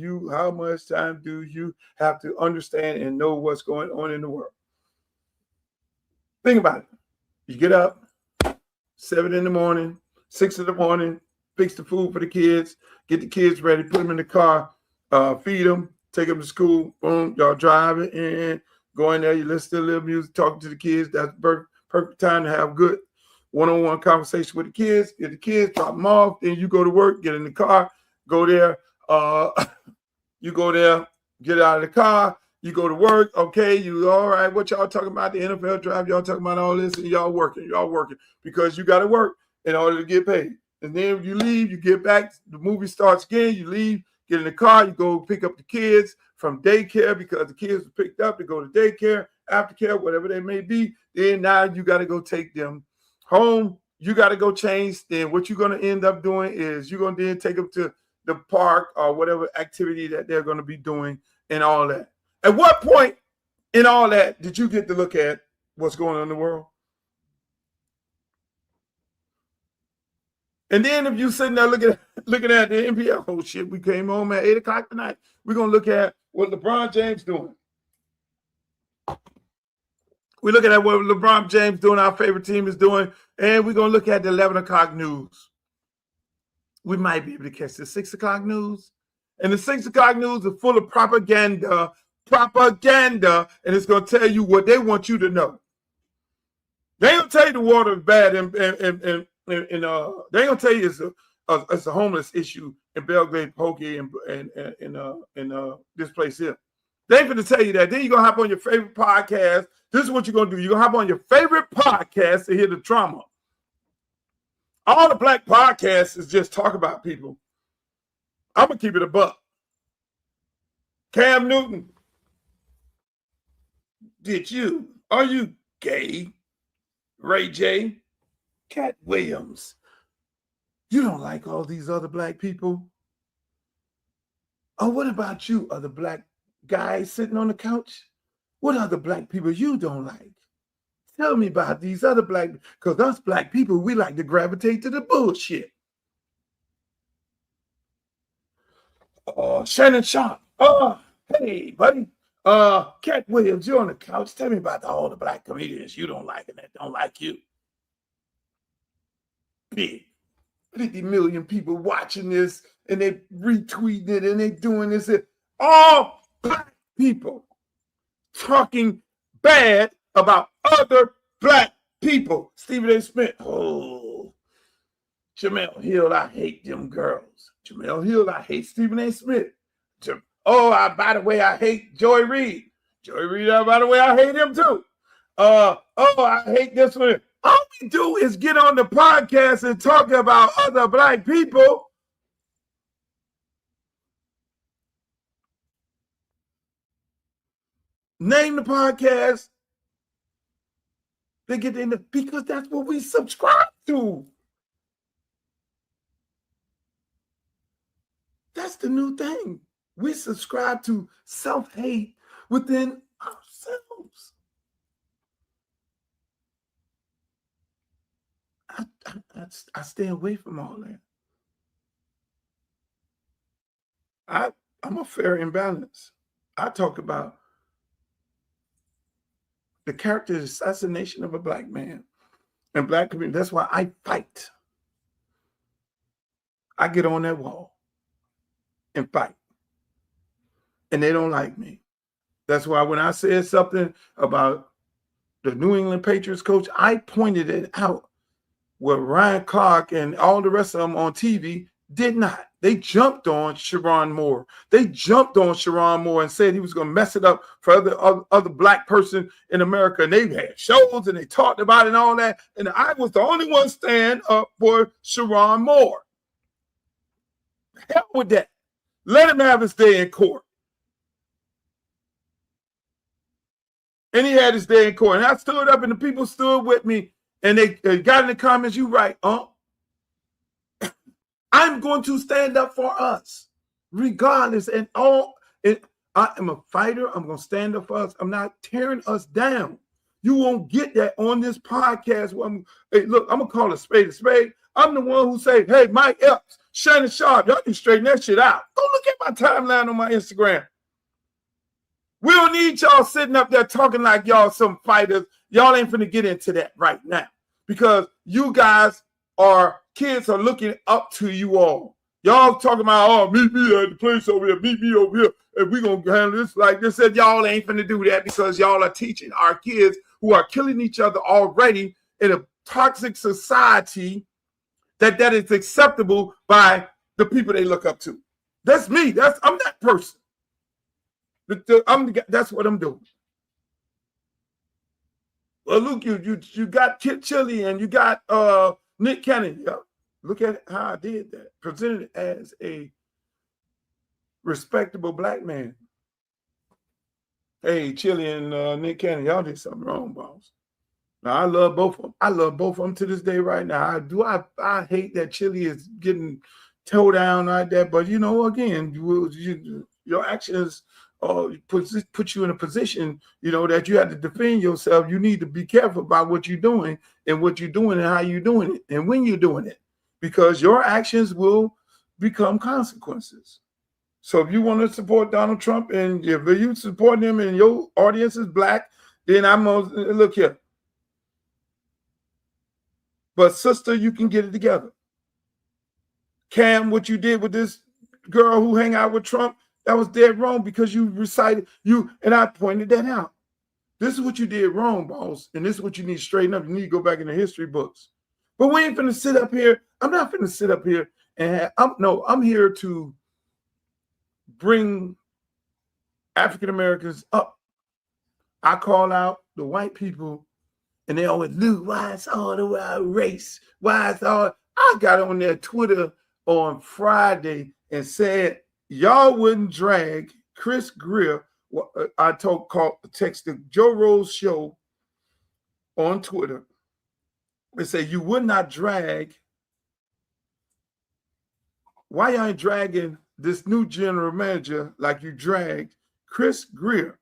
Speaker 3: much time do you have to understand and know what's going on in the world? Think about it. You get up 7 in the morning, 6 in the morning, fix the food for the kids, get the kids ready, put them in the car, feed them, take them to school. Boom, y'all driving in, go in there, you listen to a little music, talking to the kids. That's perfect time to have good one-on-one conversation with the kids. Get the kids, drop them off, then you go to work, get in the car. Go there, you go there, get out of the car, you go to work, okay, you all right, what y'all talking about, the NFL draft, y'all talking about all this, and y'all working, because you got to work in order to get paid. And then you leave, you get back, the movie starts again, you leave, get in the car, you go pick up the kids from daycare because the kids are picked up to go to daycare, aftercare, whatever they may be. Then now you got to go take them home, you got to go change. Then what you're going to end up doing is you're going to then take them to the park or whatever activity that they're going to be doing and all that. At what point in all that did you get to look at what's going on in the world? And then if you're sitting there looking at the NBA, oh shit, we came home at 8 o'clock tonight. We're going to look at what LeBron James doing. We're looking at what LeBron James doing, our favorite team is doing, and we're going to look at the 11 o'clock news. We might be able to catch the 6 o'clock news. And the 6 o'clock news is full of propaganda, and it's going to tell you what they want you to know. They ain't going to tell you the water is bad, and they ain't going to tell you it's a homeless issue in Belgrade, Pokey, and this place here. They ain't going to tell you that. Then you're going to hop on your favorite podcast. This is what you're going to do. You're going to hop on your favorite podcast to hear the trauma. All the black podcasts is just talk about people. I'm going to keep it a buck. Cam Newton, are you gay? Ray J, Cat Williams, you don't like all these other black people? Oh, what about you, other black guys sitting on the couch? What other black people you don't like? Tell me about these other black, because us black people, we like to gravitate to the bullshit. Shannon Sharp. Hey, buddy. Cat Williams, you're on the couch. Tell me about all the black comedians you don't like and that don't like you. Big 50 million people watching this and they retweeting it and they doing this. All black people talking bad about other black people. Stephen A. Smith. Oh, Jamel Hill, I hate them girls. Jamel Hill, I hate Stephen A. Smith. By the way, I hate Joy Reid. Joy Reid, by the way, I hate him too. I hate this one. All we do is get on the podcast and talk about other black people. Name the podcast. They get in because that's what we subscribe to. That's the new thing. We subscribe to self-hate within ourselves. I stay away from all that. I'm a fair and balanced. I talk about the character assassination of a black man and black community. That's why I fight. I get on that wall and fight. And they don't like me. That's why when I said something about the New England Patriots coach, I pointed it out where Ryan Clark and all the rest of them on TV did not. They jumped on Sharon Moore. They jumped on Sharon Moore and said he was going to mess it up for other black person in America. And they had shows and they talked about it and all that. And I was the only one stand up for Sharon Moore. Hell with that. Let him have his day in court. And he had his day in court. And I stood up and the people stood with me and they got in the comments, you right, I'm going to stand up for us, regardless. And I am a fighter. I'm going to stand up for us. I'm not tearing us down. You won't get that on this podcast. Hey, look, I'm going to call a spade a spade. I'm the one who say, hey, Mike Epps, Shannon Sharp, y'all can straighten that shit out. Go look at my timeline on my Instagram. We don't need y'all sitting up there talking like y'all some fighters. Y'all ain't finna get into that right now because you guys kids are looking up to you all. Y'all talking about, meet me at the place over here, meet me over here, and we gonna handle this like this. And y'all ain't finna do that because y'all are teaching our kids who are killing each other already in a toxic society that is acceptable by the people they look up to. That's me. I'm that person. That's what I'm doing. Well, look, you got Kit Chili and you got Nick Cannon. Yeah. Look at how I did that. Presented it as a respectable black man. Hey, Chili and Nick Cannon, y'all did something wrong, boss. Now, I love both of them. I love both of them to this day right now. I hate that Chili is getting towed down like that. But, again, your actions put you in a position, that you have to defend yourself. You need to be careful about what you're doing and how you're doing it and when you're doing it, because your actions will become consequences. So if you want to support Donald Trump and if you support him and your audience is black, then I'm going to look here. But sister, you can get it together. Cam, what you did with this girl who hang out with Trump, that was dead wrong because you recited and I pointed that out. This is what you did wrong, boss. And this is what you need to straighten up. You need to go back in the history books. But we ain't finna sit up here. I'm not finna sit up here and I'm here to bring African Americans up. I call out the white people and they always, Luke, why it's all about race? Why it's all, I got on their Twitter on Friday and said, y'all wouldn't drag Chris Greer. I texted Joe Rose show on Twitter and say you would not drag. Why y'all ain't dragging this new general manager like you dragged Chris Greer,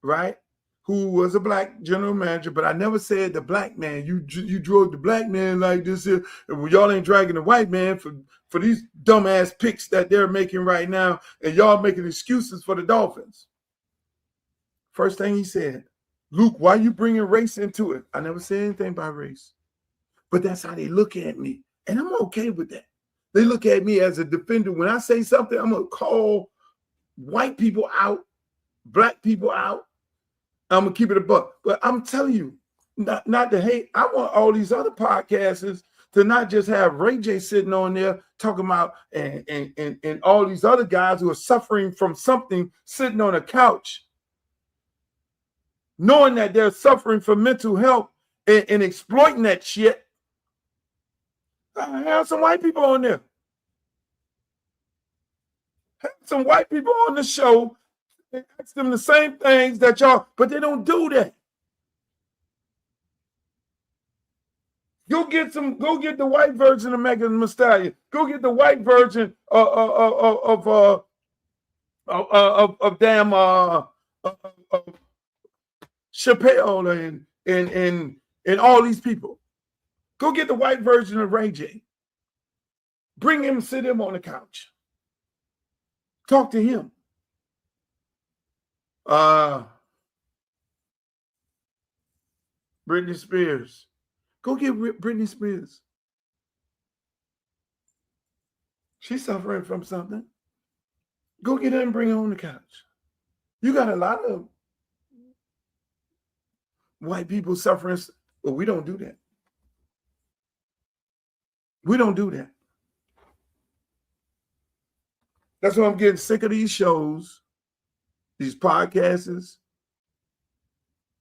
Speaker 3: right? Who was a black general manager, but I never said the black man. You drug the black man like this here, and y'all ain't dragging the white man for these dumbass picks that they're making right now, and y'all making excuses for the Dolphins. First thing he said, Luke, why you bringing race into it? I never said anything about race, but that's how they look at me, and I'm okay with that. They look at me as a defender. When I say something, I'm gonna call white people out, black people out. I'm gonna keep it a buck. But I'm telling you, not to hate. I want all these other podcasters to not just have Ray J sitting on there talking about and all these other guys who are suffering from something sitting on a couch, knowing that they're suffering from mental health and exploiting that shit. I have some white people on there. Have some white people on the show. They ask them the same things that y'all, but they don't do that. Go get the white version of Megan Thee Stallion. Go get the white version of damn Chappelle and all these people. Go get the white version of Ray J. Bring him, sit him on the couch. Talk to him. Britney Spears. Go get Britney Spears. She's suffering from something. Go get her and bring her on the couch. You got a lot of white people suffering, but we don't do that. We don't do that. That's why I'm getting sick of these shows, these podcasts,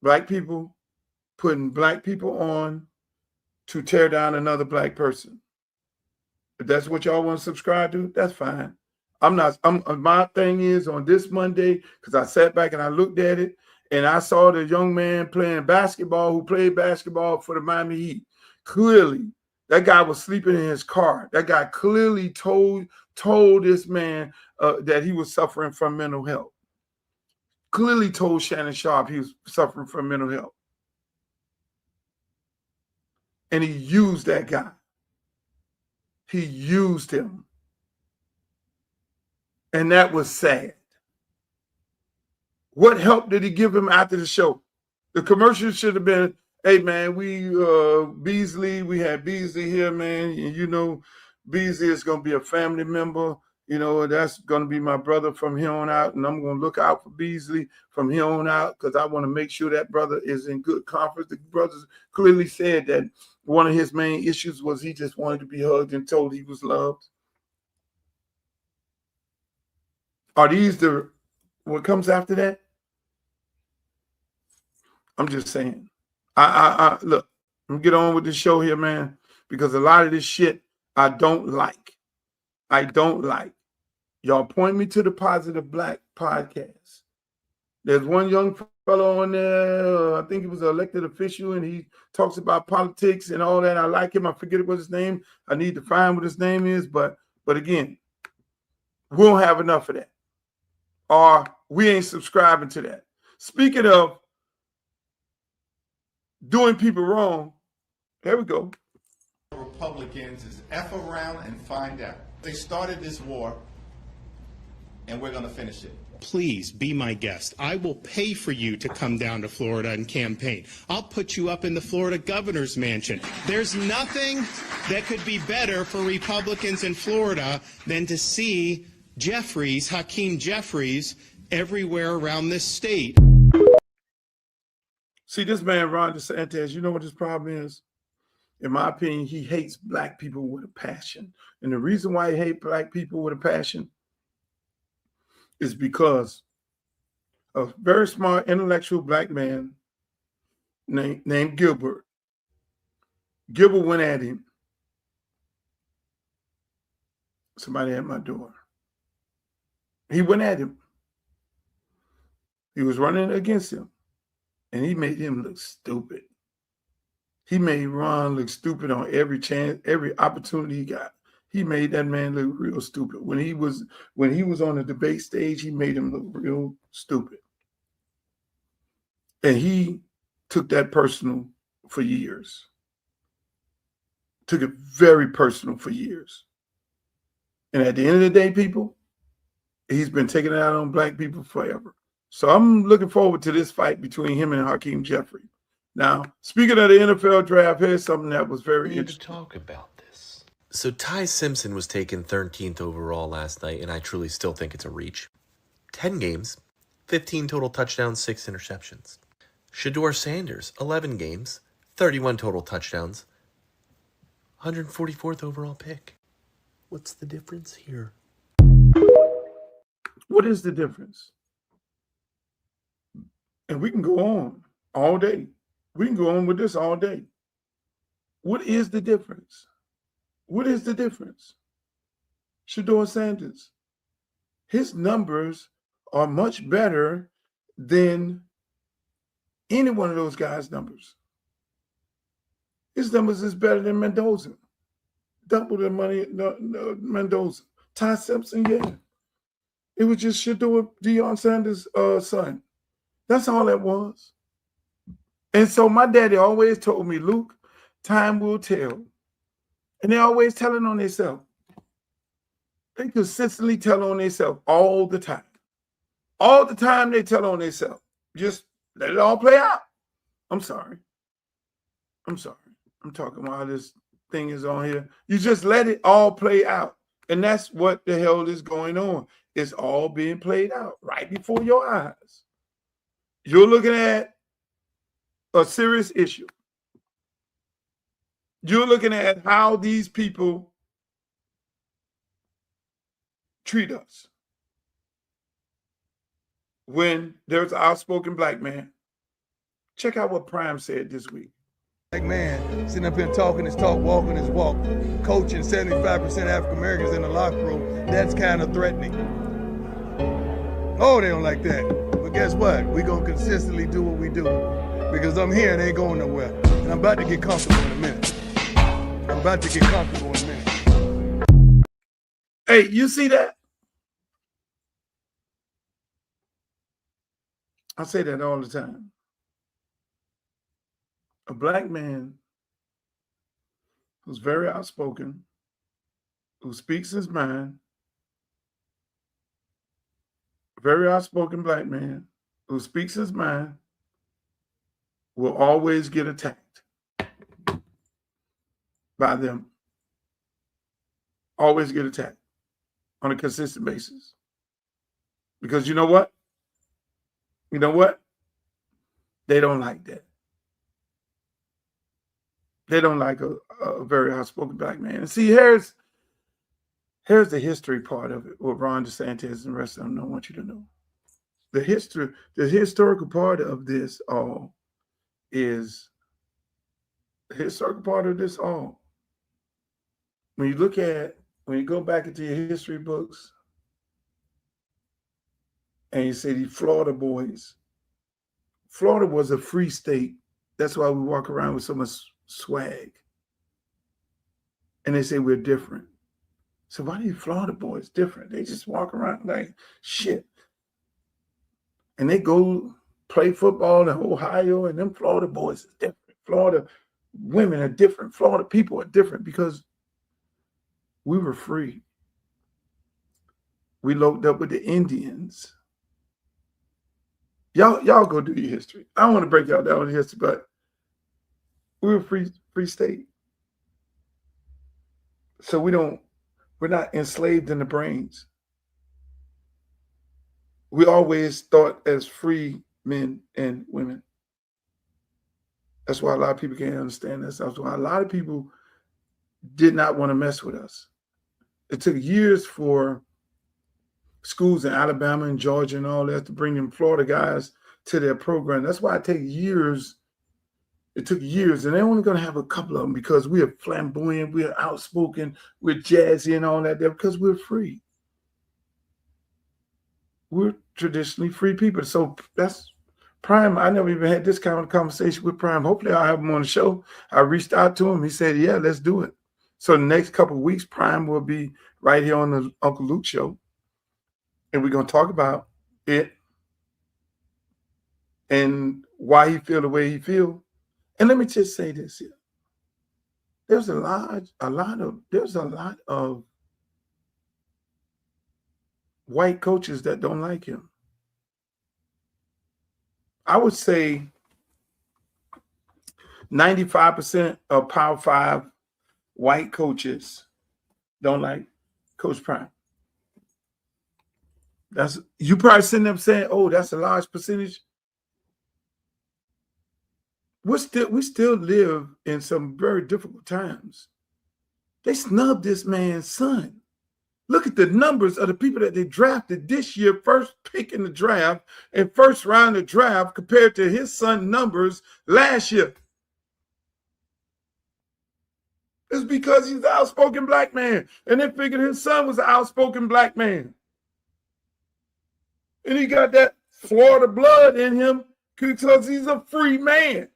Speaker 3: black people putting black people on to tear down another black person. If that's what y'all want to subscribe to, that's fine. My thing is on this Monday, because I sat back and I looked at it and I saw the young man playing basketball who played basketball for the Miami Heat. Clearly, that guy was sleeping in his car. That guy clearly told this man that he was suffering from mental health. Clearly told Shannon Sharp he was suffering from mental health. And he used that guy. He used him. And that was sad. What help did he give him after the show? The commercial should have been, hey, man, we had Beasley here, man. And you know, Beasley is going to be a family member. You know, that's going to be my brother from here on out. And I'm going to look out for Beasley from here on out because I want to make sure that brother is in good conference. The brothers clearly said that one of his main issues was he just wanted to be hugged and told he was loved. Are these what comes after that? I'm just saying. Look, I'm gonna get on with the show here, man, because a lot of this shit I don't like. I don't like. Y'all point me to the Positive Black podcast. There's one young fellow on there, I think he was an elected official, and he talks about politics and all that. I like him. I forget what his name. I need to find what his name is, but again, we don't have enough of that. Or we ain't subscribing to that. Speaking of doing people wrong, there we go.
Speaker 6: Republicans is F around and find out. They started this war, and we're going to finish it.
Speaker 7: Please be my guest. I will pay for you to come down to Florida and campaign. I'll put you up in the Florida governor's mansion. There's nothing that could be better for Republicans in Florida than to see Hakeem Jeffries, everywhere around this state.
Speaker 3: See, this man, Ron DeSantis, you know what his problem is? In my opinion, he hates black people with a passion. And the reason why he hates black people with a passion is because a very smart, intellectual black man named Gilbert. Gilbert went at him. Somebody at my door. He went at him. He was running against him. And he made him look stupid. He made Ron look stupid on every chance, every opportunity he got. He made that man look real stupid. When he was on the debate stage, he made him look real stupid. And he took that personal for years. Took it very personal for years. And at the end of the day, people, he's been taking it out on black people forever. So I'm looking forward to this fight between him and Hakeem Jeffries. Now, speaking of the NFL draft, here's something that was very interesting.
Speaker 8: To talk about this. So Ty Simpson was taken 13th overall last night, and I truly still think it's a reach. 10 games, 15 total touchdowns, 6 interceptions. Shedeur Sanders, 11 games, 31 total touchdowns, 144th overall pick. What's the difference here?
Speaker 3: What is the difference? And we can go on all day. We can go on with this all day. What is the difference? What is the difference? Shedeur Sanders, his numbers are much better than any one of those guys' numbers. His numbers is better than Mendoza. Double the money, Mendoza. Ty Simpson, yeah. It was just Deion Sanders' son. That's all that was. And so my daddy always told me, Luke, time will tell. And they always telling on themselves. They consistently tell on themselves all the time. All the time they tell on themselves. Just let it all play out. I'm sorry. I'm talking while this thing is on here. You just let it all play out. And that's what the hell is going on. It's all being played out right before your eyes. You're looking at a serious issue. You're looking at how these people treat us. When there's an outspoken black man, check out what Prime said this week.
Speaker 9: Black man sitting up here talking his talk, walking his walk, coaching 75% African Americans in the locker room, that's kind of threatening. Oh, they don't like that. But guess what? We're going to consistently do what we do because I'm here and ain't going nowhere. And I'm about to get comfortable in a minute.
Speaker 3: Hey, you see that? I say that all the time. A black man who's very outspoken, who speaks his mind, a very outspoken black man who speaks his mind will always get attacked by them. Always get attacked on a consistent basis. Because you know what? You know what? They don't like that. They don't like a very outspoken black man. And see, here's the history part of it, what Ron DeSantis and the rest of them don't want you to know. The historical part of this all is, when you go back into your history books and you say these Florida boys, Florida was a free state. That's why we walk around with so much swag. And they say we're different. So why are these Florida boys different? They just walk around like shit. And they go play football in Ohio, and them Florida boys is different. Florida women are different. Florida people are different because we were free. We loaded up with the Indians. Y'all go do your history. I don't want to break y'all down the history, but we were free state. So we're not enslaved in the brains. We always thought as free men and women. That's why a lot of people can't understand this. That's why a lot of people did not want to mess with us. It took years for schools in Alabama and Georgia and all that to bring them Florida guys to their program. That's why it took years. It took years, and they're only going to have a couple of them because we are flamboyant, we're outspoken, we're jazzy and all that there because we're free. We're traditionally free people. So that's Prime. I never even had this kind of conversation with Prime. Hopefully I'll have him on the show. I reached out to him. He said, yeah, let's do it. So the next couple of weeks, Prime will be right here on the Uncle Luke show. And we're going to talk about it and why he feel the way he feel. And let me just say this here. There's a lot of white coaches that don't like him. I would say 95% of Power 5 white coaches don't like Coach Prime. You probably sitting there saying, oh, that's a large percentage. We still live in some very difficult times. They snubbed this man's son. Look at the numbers of the people that they drafted this year, first pick in the draft and first round of draft compared to his son numbers last year. It's because he's an outspoken black man. And they figured his son was an outspoken black man. And he got that Florida blood in him because he's a free man.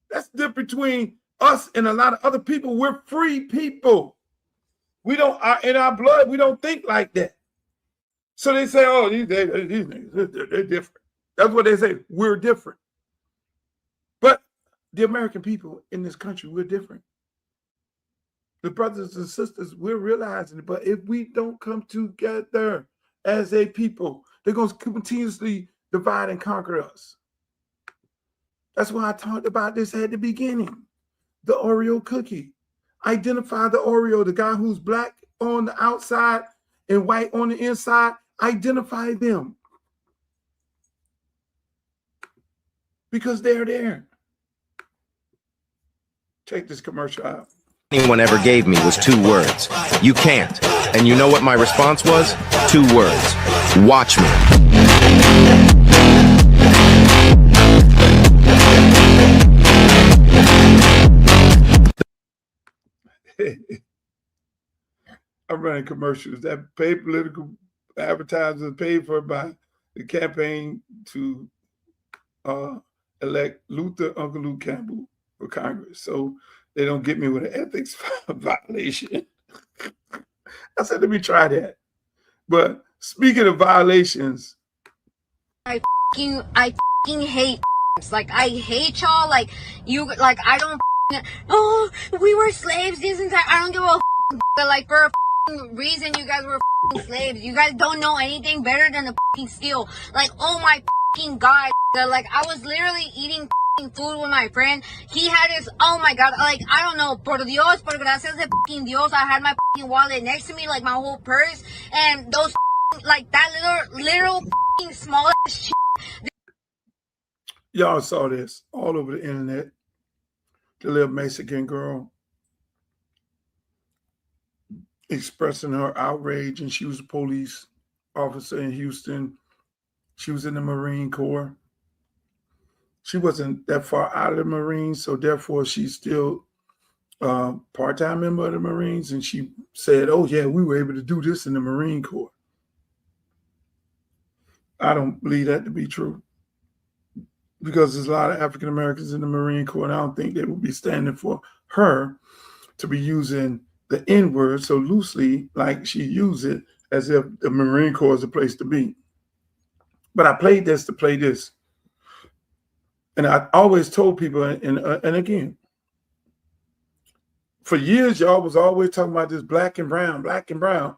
Speaker 3: That's the difference between us and a lot of other people. We're free people. We don't, in our blood, we don't think like that. So they say, oh, these niggas, they're different. That's what they say. We're different. But the American people in this country, we're different. The brothers and sisters, we're realizing it. But if we don't come together as a people, they're going to continuously divide and conquer us. That's why I talked about this at the beginning. The Oreo cookie. Identify the Oreo, the guy who's black on the outside and white on the inside. Identify them. Because they're there. Take this commercial out.
Speaker 10: Anyone ever gave me was 2 words. You can't. And you know what my response was? 2 words. Watch me.
Speaker 3: I'm running commercials that pay political advertisers paid for by the campaign to elect Uncle Luke Campbell for Congress. So they don't get me with an ethics violation. I said, let me try that. But speaking of violations,
Speaker 11: I fucking hate like I hate y'all. Like you, like I don't. Oh, we were slaves this entire. I don't give a. But like for a reason, you guys were slaves. You guys don't know anything better than to steal. Like oh my god. Like I was literally eating food with my friend. He had his, oh my god, like I don't know, por Dios, por gracias de Dios, I had my wallet next to me, like my whole purse, and those like that little small shit.
Speaker 3: Y'all saw this all over the internet. The little Mexican girl expressing her outrage, and she was a police officer in Houston. She was in the Marine Corps. She wasn't that far out of the Marines, so therefore she's still a part-time member of the Marines. And she said, oh, yeah, we were able to do this in the Marine Corps. I don't believe that to be true because there's a lot of African Americans in the Marine Corps, and I don't think they would be standing for her to be using the N-word so loosely like she used it as if the Marine Corps is a place to be. But I played this to play this. And I always told people, and again, for years, y'all was always talking about this black and brown,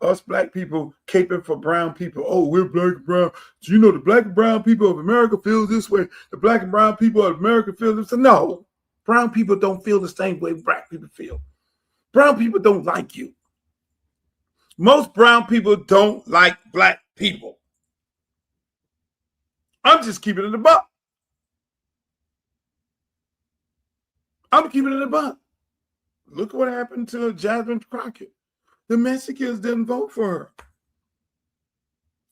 Speaker 3: us black people caping for brown people. Oh, we're black and brown. So you know the black and brown people of America feel this way. The black and brown people of America feel this. No, brown people don't feel the same way black people feel. Brown people don't like you. Most brown people don't like black people. I'm just keeping it a buck. I'm keeping it a buck. Look what happened to Jasmine Crockett. The Mexicans didn't vote for her.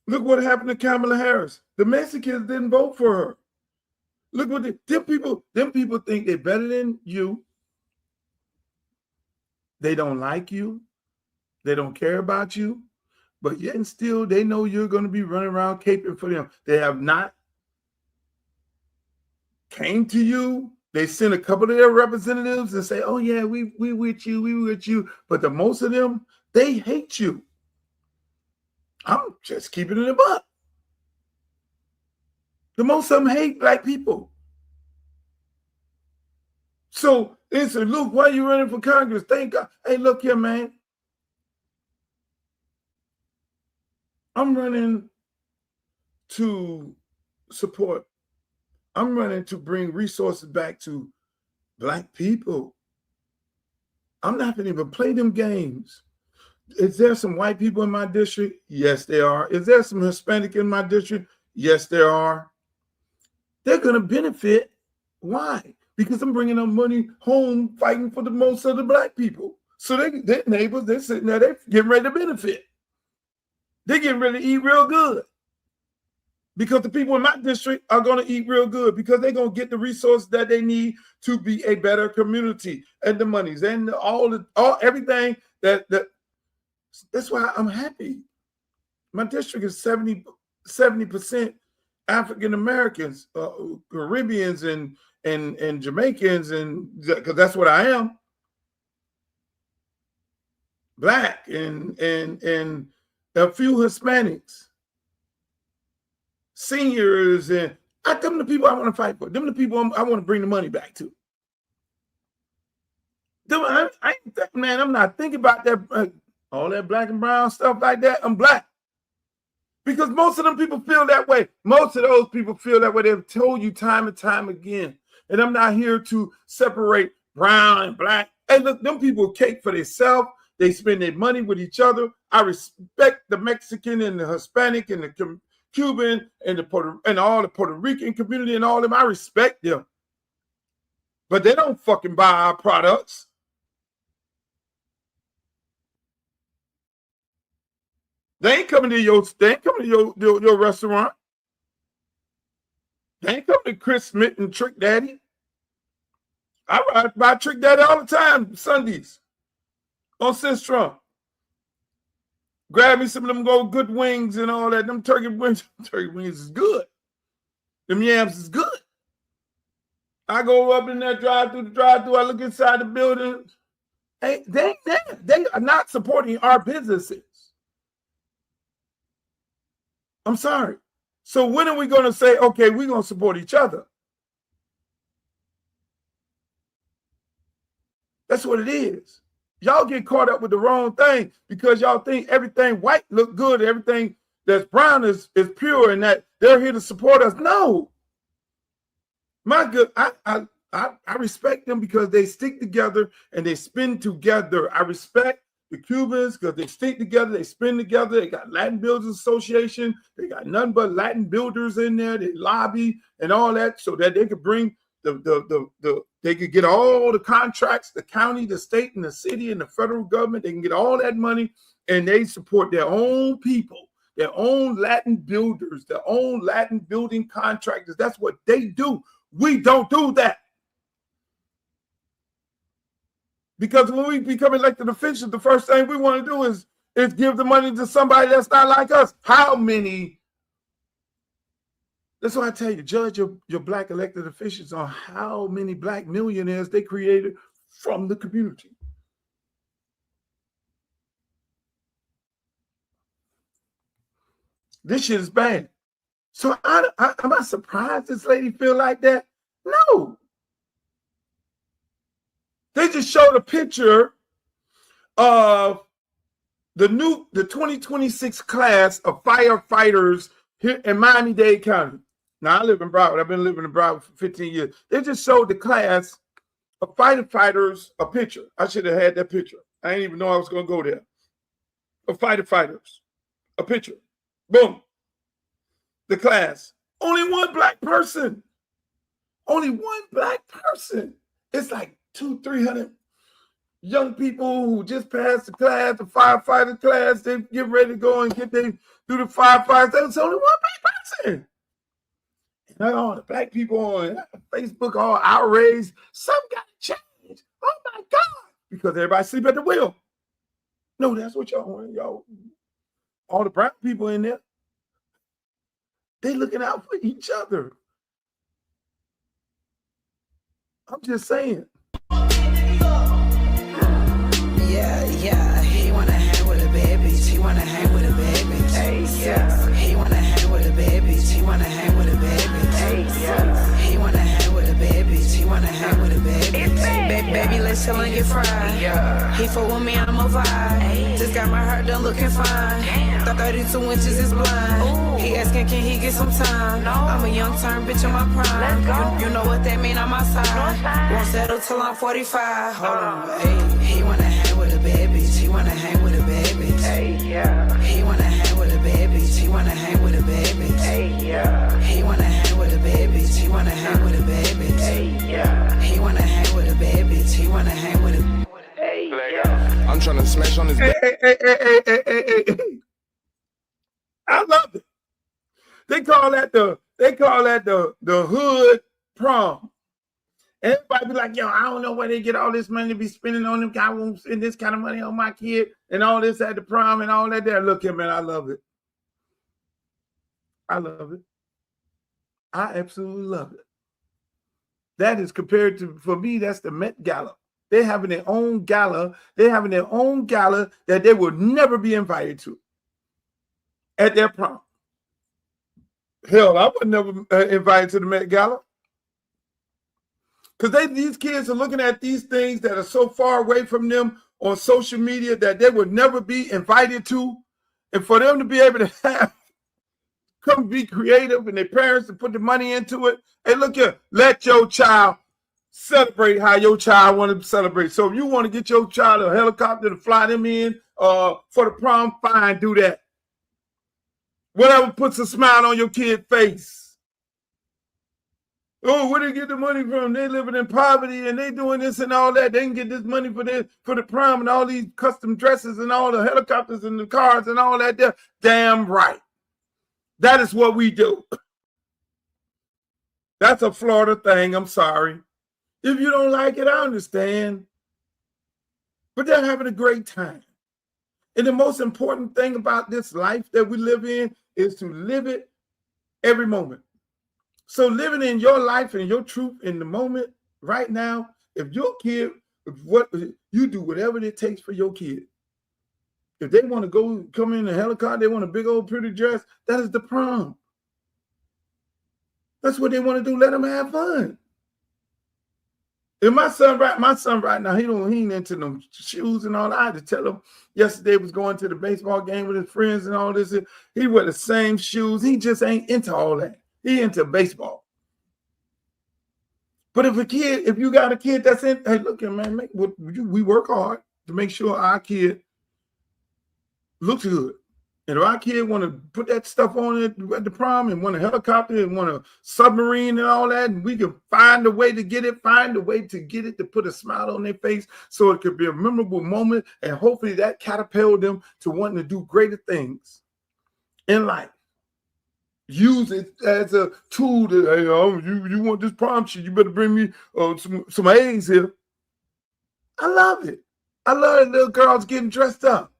Speaker 3: Look what happened to Kamala Harris. The Mexicans didn't vote for her. Look what them people think they're better than you. They don't like you. They don't care about you. But yet and still, they know you're going to be running around caping for them. They have not came to you. They sent a couple of their representatives and say, oh, yeah, we with you. But the most of them, they hate you. I'm just keeping it a buck. The most of them hate black people. So they said, Luke, why are you running for Congress? Thank God. Hey, look here, man. I'm running to support. I'm running to bring resources back to black people. I'm not going to even play them games. Is there some white people in my district? Yes, there are. Is there some Hispanic in my district? Yes, there are. They're going to benefit. Why? Because I'm bringing them money home fighting for the most of the black people. So their neighbors, they're sitting there, they're getting ready to benefit. They're getting ready to eat real good. Because the people in my district are going to eat real good because they're going to get the resources that they need to be a better community and the monies and everything that's why I'm happy. My district is 70% African Americans, Caribbeans and Jamaicans, and because that's what I am. Black and a few Hispanics. Seniors, and them the people I want to fight for. Them the people I want to bring the money back to. I'm not thinking about that, all that black and brown stuff like that. I'm black. Because most of them people feel that way. Most of those people feel that way. They've told you time and time again. And I'm not here to separate brown and black. Hey, look, them people cake for themselves. They spend their money with each other. I respect the Mexican and the Hispanic and the Cuban and all the Puerto Rican community and all of them. I respect them. But they don't fucking buy our products. They ain't coming to your restaurant. They ain't coming to Chris Smith and Trick Daddy. I ride by Trick Daddy all the time, Sundays, on Central. Grab me some of them good wings and all that. Them turkey wings is good. Them yams is good. I go up in there, drive through. I look inside the building. Hey, they ain't there. They are not supporting our businesses. I'm sorry. So when are we going to say, okay, we're going to support each other? That's what it is. Y'all get caught up with the wrong thing because y'all think everything white look good, everything that's brown is pure, and that they're here to support us. No. I respect them because they stick together and they spend together. I respect the Cubans because they stick together, they spend together. They got Latin Builders Association. They got nothing but Latin builders in there. They lobby and all that so that they could bring they could get all the contracts, the county, the state, and the city, and the federal government. They can get all that money, and they support their own people, their own Latin builders, their own Latin building contractors. That's what they do. We don't do that. Because when we become elected officials, the first thing we want to do is give the money to somebody that's not like us. How many? That's why I tell you, judge your black elected officials on how many black millionaires they created from the community. This shit is bad. So am I surprised this lady feel like that? No. They just showed a picture of the 2026 class of firefighters here in Miami-Dade County. Now, I live in Broward. I've been living in Broward for 15 years. They just showed the class of firefighters a picture. I should have had that picture. I didn't even know I was going to go there. Of firefighters, a picture. Boom. The class. Only one black person. Only one black person. It's like 200-300 young people who just passed the class, the firefighter class. They get ready to go and do the firefighters. There's only one black person. And all the black people on Facebook all outraged. Something got to change. Oh my God. Because everybody sleep at the wheel. No, that's what y'all want. Y'all, all the brown people in there, they looking out for each other. I'm just saying. Yeah, he wanna hang with the babies. He wanna hang with the babies. Hey, yeah. He wanna hang with the babies. He wanna hang with the babies. Hey, yeah. He wanna hang with the babies. He wanna hang with the babies. Baby, let's chill and get fried. Yeah. He fuck with me, I'm a vibe. Ay. Just got my heart done looking fine. Damn. 32 inches is blind. Ooh. He asking, can he get some time? No. I'm a young turn bitch in my prime. You know what that mean on my side. Won't settle till I'm 45. Hold on, hey. He wanna hang with the babies. He wanna hang with the babies. Hey, yeah. He wanna hang with the babies. He wanna hang with the babies. Hey, yeah. He wanna hang with the babies. He wanna hang with the babies. Hey, yeah. He wanna hang with the babies. He wanna hang with the. Hey, yeah. I'm trying to smash on his. Hey. I love it. They call that the hood prom. Everybody be like, yo, I don't know where they get all this money to be spending on them. I won't spend this kind of money on my kid and all this at the prom and all that there. Look here, man, I love it. I love it. I absolutely love it. That is compared to, for me, that's the Met Gala. They're having their own gala. They're having their own gala that they will never be invited to at their prom. Hell, I would never invited to the Met Gala. Because these kids are looking at these things that are so far away from them on social media that they would never be invited to. And for them to be able to come be creative and their parents to put the money into it. Hey, look here, let your child celebrate how your child want to celebrate. So if you want to get your child a helicopter to fly them in for the prom, fine, do that. Whatever puts a smile on your kid's face. Oh, where do they get the money from? They living in poverty and they doing this and all that. They can get this money for the prom and all these custom dresses and all the helicopters and the cars and all that there. Damn right. That is what we do. That's a Florida thing. I'm sorry. If you don't like it, I understand. But they're having a great time. And the most important thing about this life that we live in is to live it every moment. So living in your life and your truth in the moment right now, if your kid, you do whatever it takes for your kid. If they want to come in a helicopter, they want a big old pretty dress, that is the prom. That's what they want to do. Let them have fun. And my son right now, he ain't into them shoes and all that. I had to tell him yesterday was going to the baseball game with his friends and all this. He wear the same shoes. He just ain't into all that. He into baseball. But if you got a kid that's in, hey, look here, man, we work hard to make sure our kid looks good. And if our kid want to put that stuff on it at the prom and want a helicopter and want a submarine and all that, and we can find a way to get it, to put a smile on their face so it could be a memorable moment, and hopefully that catapult them to wanting to do greater things in life. Use it as a tool to, hey, you want this prom shit, you better bring me some A's here. I love it. I love little girls getting dressed up.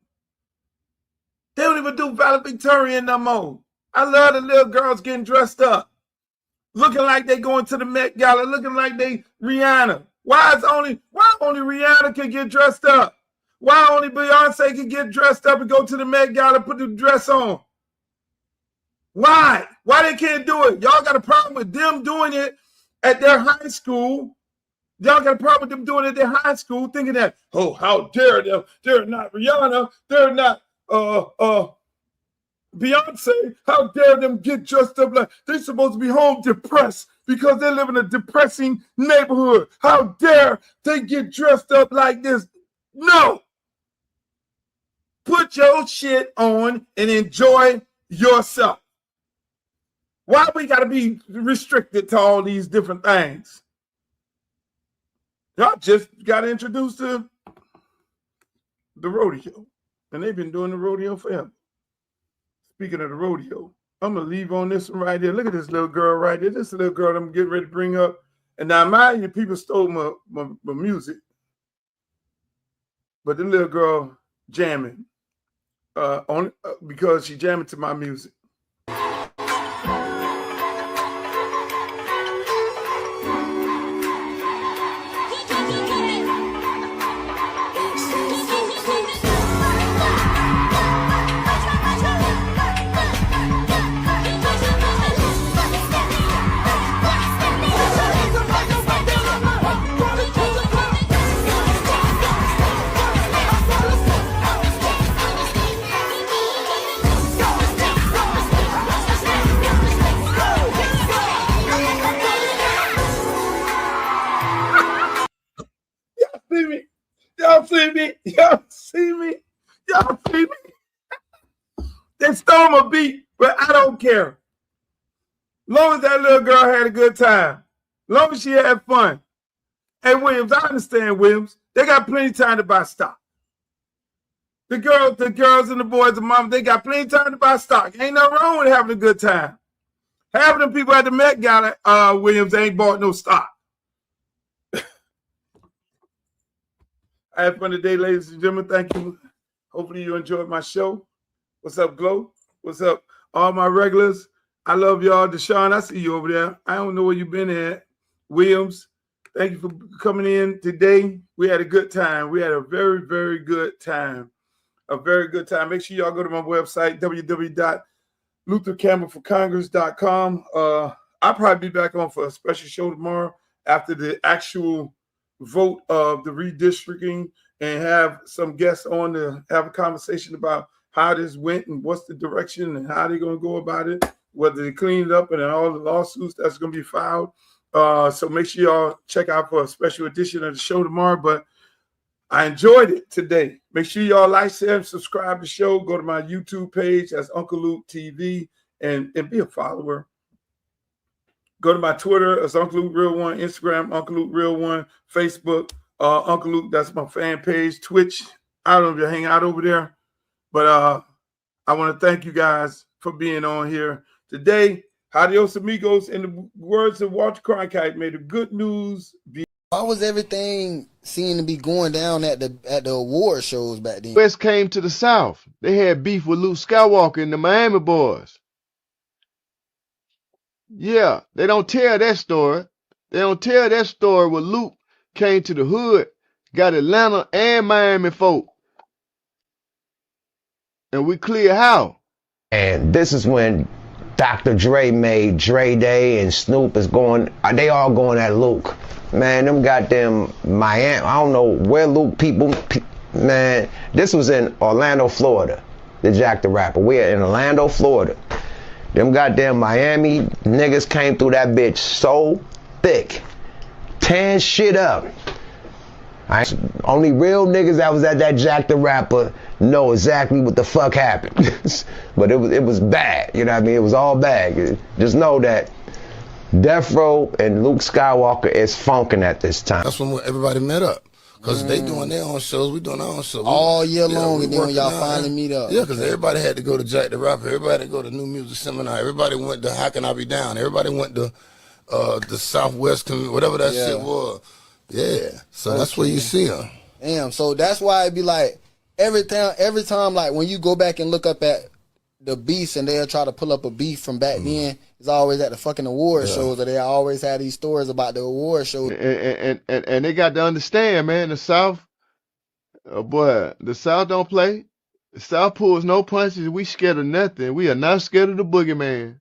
Speaker 3: They don't even do valedictorian no more. I love the little girls getting dressed up, looking like they going to the Met Gala, looking like they Rihanna. Why only Rihanna can get dressed up? Why only Beyonce can get dressed up and go to the Met Gala, put the dress on? Why? Why they can't do it? Y'all got a problem with them doing it at their high school? Y'all got a problem with them doing it at their high school, thinking that, oh, how dare them? They're not Rihanna. They're not Beyonce. How dare them get dressed up like they're supposed to be home depressed because they live in a depressing neighborhood? How dare they get dressed up like this? No. Put your shit on and enjoy yourself. Why we got to be restricted to all these different things? Y'all just got introduced to the rodeo, and they've been doing the rodeo forever. Speaking of the rodeo, I'm going to leave on this one right here. Look at this little girl right here. This little girl I'm getting ready to bring up. And now, mind you, people stole my music. But the little girl jamming because she jamming to my music. Y'all see me? They stole my beat, but I don't care. Long as that little girl had a good time. Long as she had fun. Hey, Williams, I understand, Williams. They got plenty of time to buy stock. The girls and the boys and mom, they got plenty of time to buy stock. Ain't nothing wrong with having a good time. Half of them people at the Met Gala, Williams, ain't bought no stock. I had fun today, ladies and gentlemen. Thank you. Hopefully you enjoyed my show. What's up, Glow? What's up, all my regulars? I love y'all. Deshaun, I see you over there. I don't know where you've been at. Williams, thank you for coming in today. We had a good time. We had a very, very good time. A very good time. Make sure y'all go to my website, www.luthercampbellforcongress.com. I'll probably be back on for a special show tomorrow after the actual vote of the redistricting and have some guests on to have a conversation about how this went and what's the direction and how they're going to go about it, whether they clean it up and all the lawsuits that's going to be filed. So make sure y'all check out for a special edition of the show tomorrow. But I enjoyed it today. Make sure y'all like, share, and subscribe to the show. Go to my YouTube page as Uncle Luke TV and be a follower. Go to my Twitter as Uncle Luke Real One, Instagram Uncle Luke Real One, Facebook Uncle Luke. That's my fan page. Twitch. I don't know if you hang out over there, but I want to thank you guys for being on here today. Adios, amigos. In the words of Walter Cronkite, may the good news be.
Speaker 12: Why was everything seemed to be going down at the award shows back then?
Speaker 9: West came to the South. They had beef with Luke Skywalker and the Miami boys. Yeah, they don't tell that story. They don't tell that story where Luke came to the hood, got Atlanta and Miami folk. And we clear how.
Speaker 10: And this is when Dr. Dre made Dre Day and Snoop is going, they all going at Luke. Man, them goddamn Miami, I don't know where Luke man, this was in Orlando, Florida, the Jack the Rapper. We're in Orlando, Florida. Them goddamn Miami niggas came through that bitch so thick, tearing shit up. Only real niggas that was at that Jack the Rapper know exactly what the fuck happened. But it was bad, you know what I mean? It was all bad. Just know that Death Row and Luke Skywalker is funking at this time.
Speaker 13: That's when everybody met up. Because they doing their own shows, we doing our own shows.
Speaker 12: All year long, and then when y'all finally meet up.
Speaker 13: Yeah, because everybody had to go to Jack the Rapper. Everybody had to go to New Music Seminar. Everybody went to How Can I Be Down. Everybody went to the Southwest, whatever that shit was. Yeah, so that's where you see them.
Speaker 12: Damn, so that's why it be like, every time, like when you go back and look up at the beefs and they'll try to pull up a beef from back then, it's always at the fucking award shows, or they always had these stories about the award shows.
Speaker 9: And they got to understand, man, the South, boy, the South don't play. The South pulls no punches. We scared of nothing. We are not scared of the boogeyman.